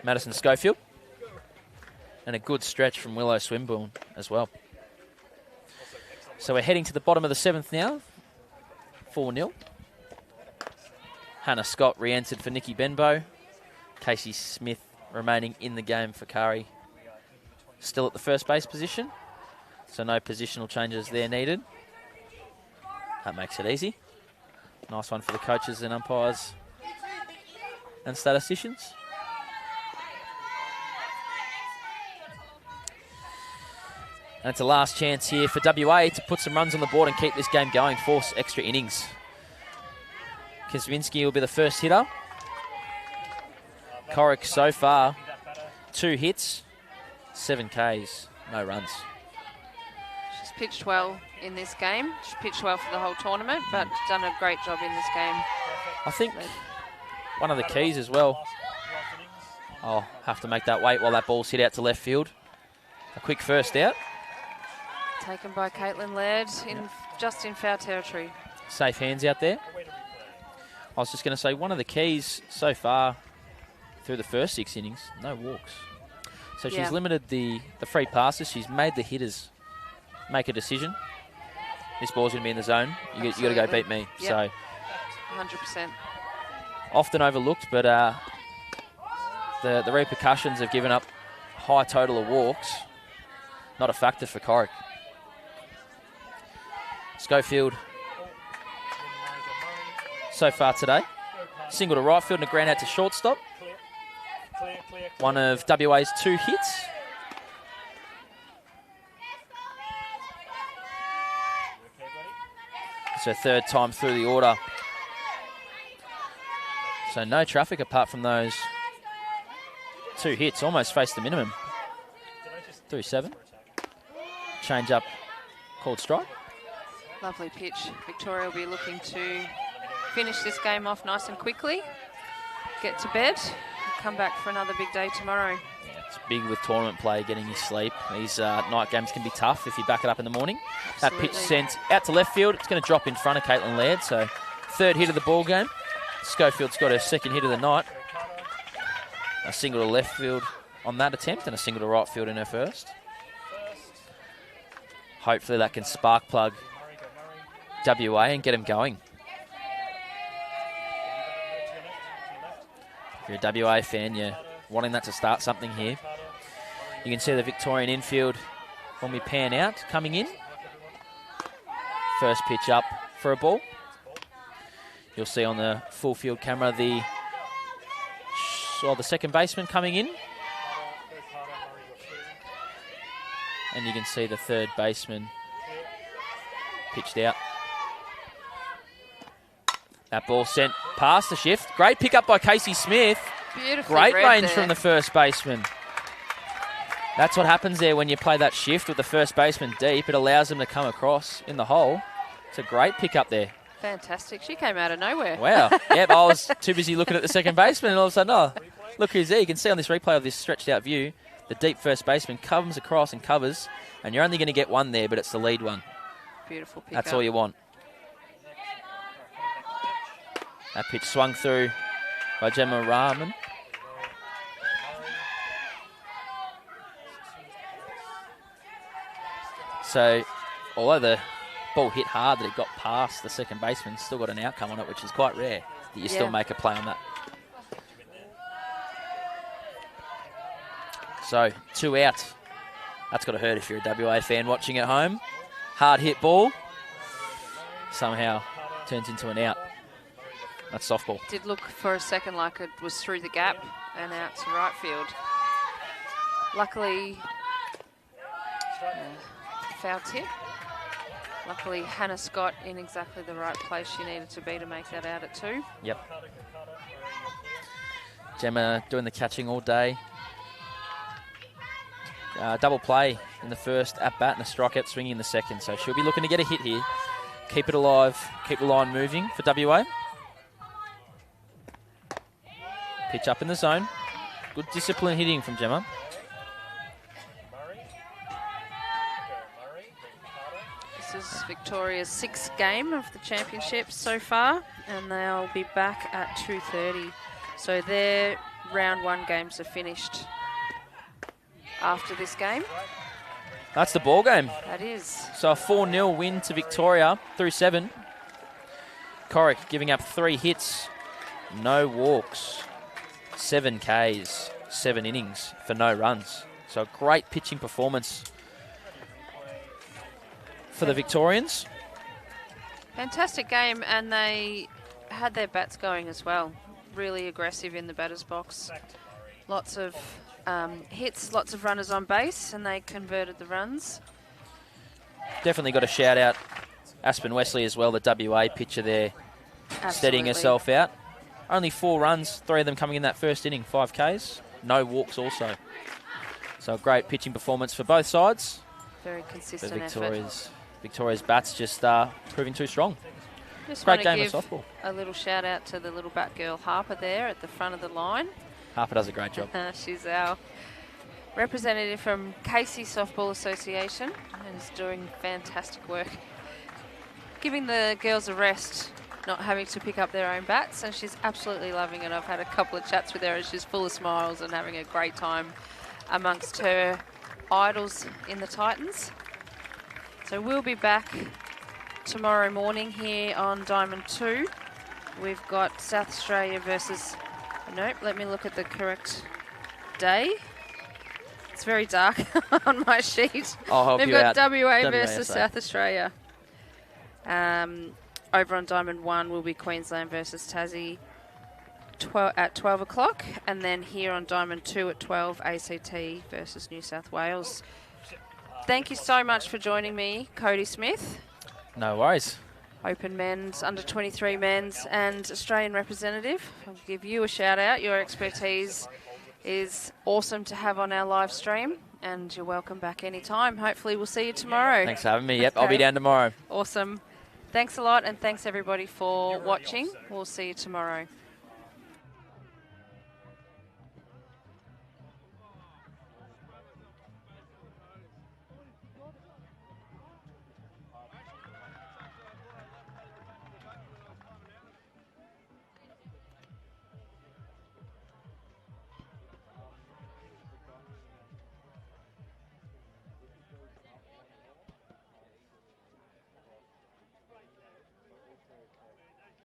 Madison Schofield. And a good stretch from Willow Swinburne as well. So we're heading to the bottom of the 7th now. 4-0. Hannah Scott re-entered for Nikki Benbow. Casey Smith remaining in the game for Kari. Still at the first base position. So no positional changes there needed. That makes it easy. Nice one for the coaches and umpires and statisticians. And it's a last chance here for WA to put some runs on the board and keep this game going. 4 extra innings. Kizwinski will be the first hitter. Corrick so far, 2 hits, 7 Ks, no runs. She's pitched well in this game. She's pitched well for the whole tournament, but done a great job in this game. I think one of the keys as well, I'll have to make that wait while that ball's hit out to left field. A quick first out. Taken by Caitlin Laird just in foul territory. Safe hands out there. I was just going to say, one of the keys so far through the first 6 innings, no walks. So she's limited the free passes. She's made the hitters make a decision. This ball's going to be in the zone. You got to go beat me. Yep. So 100%. often overlooked, but the repercussions of giving up high total of walks, not a factor for Corrick. Schofield so far today. Single to right field and a ground out to shortstop. One of WA's 2 hits. It's her 3rd time through the order. So no traffic apart from those 2 hits. Almost faced the minimum. 3-7. Change up, called strike. Lovely pitch. Victoria will be looking to finish this game off nice and quickly, get to bed, and come back for another big day tomorrow. Yeah, it's big with tournament play, getting your sleep. These night games can be tough if you back it up in the morning. Absolutely. That pitch sent out to left field. It's going to drop in front of Caitlin Laird, so 3rd hit of the ball game. Schofield's got her 2nd hit of the night. A single to left field on that attempt and a single to right field in her 1st. Hopefully that can spark plug WA and get them going. If you're a WA fan, you're wanting that to start something here. You can see the Victorian infield when we pan out coming in. First pitch up for a ball. You'll see on the full field camera the second baseman coming in. And you can see the 3rd baseman pitched out. That ball sent past the shift. Great pick up by Casey Smith. Beautifully Great read range there from the first baseman. That's what happens there when you play that shift with the first baseman deep. It allows them to come across in the hole. It's a great pick up there. Fantastic. She came out of nowhere. Wow. Yep, I was too busy looking at the second baseman and all of a sudden, oh, look who's there. You can see on this replay of this stretched out view, the deep first baseman comes across and covers, and you're only going to get one there, but it's the lead one. Beautiful pick That's up. all you want. That pitch swung through by Gemma Rahman. So, although the ball hit hard that it got past the second baseman, still got an outcome on it, which is quite rare that you still make a play on that. So, 2 out. That's got to hurt if you're a WA fan watching at home. Hard hit ball. Somehow turns into an out. That's softball. Did look for a second like it was through the gap and out to right field. Luckily, foul tip. Luckily, Hannah Scott in exactly the right place she needed to be to make that out at 2. Yep. Gemma doing the catching all day. Double play in the first at-bat and a strikeout swinging in the second. So she'll be looking to get a hit here. Keep it alive, keep the line moving for WA. Pitch up in the zone. Good discipline hitting from Gemma. This is Victoria's 6th game of the championship so far, and they'll be back at 2:30. So their round 1 games are finished after this game. That's the ball game. That is. So a 4-0 win to Victoria through 7. Corrick giving up 3 hits, no walks, 7 Ks, 7 innings for no runs. So a great pitching performance for the Victorians. Fantastic game, and they had their bats going as well. Really aggressive in the batter's box. Lots of hits, lots of runners on base, and they converted the runs. Definitely got a shout out Aspen Wesley as well, the WA pitcher there, Absolutely. steadying herself out. Only 4 runs, 3 of them coming in that first inning, 5 Ks, no walks also. So a great pitching performance for both sides. Very But consistent effort. Victoria's bats just proving too strong. Just Great want game to of give softball. a little shout out to the little bat girl Harper there at the front of the line. Harper does a great job. She's our representative from Casey Softball Association and is doing fantastic work. Giving the girls a rest, not having to pick up their own bats, and she's absolutely loving it. I've had a couple of chats with her and she's full of smiles and having a great time amongst her idols in the Titans. So we'll be back tomorrow morning here on Diamond 2. We've got South Australia versus... Nope, let me look at the correct day. It's very dark on my sheet. I'll help We've you got out. WA versus WASA. South Australia. Over on Diamond 1 will be Queensland versus Tassie at 12 o'clock. And then here on Diamond 2 at 12, ACT versus New South Wales. Thank you so much for joining me, Cody Smith. No worries. Open men's, under 23 men's and Australian representative. I'll give you a shout out. Your expertise is awesome to have on our live stream and you're welcome back anytime. Hopefully we'll see you tomorrow. Thanks for having me. Yep, I'll be down tomorrow. Awesome. Thanks a lot and thanks everybody for watching. We'll see you tomorrow.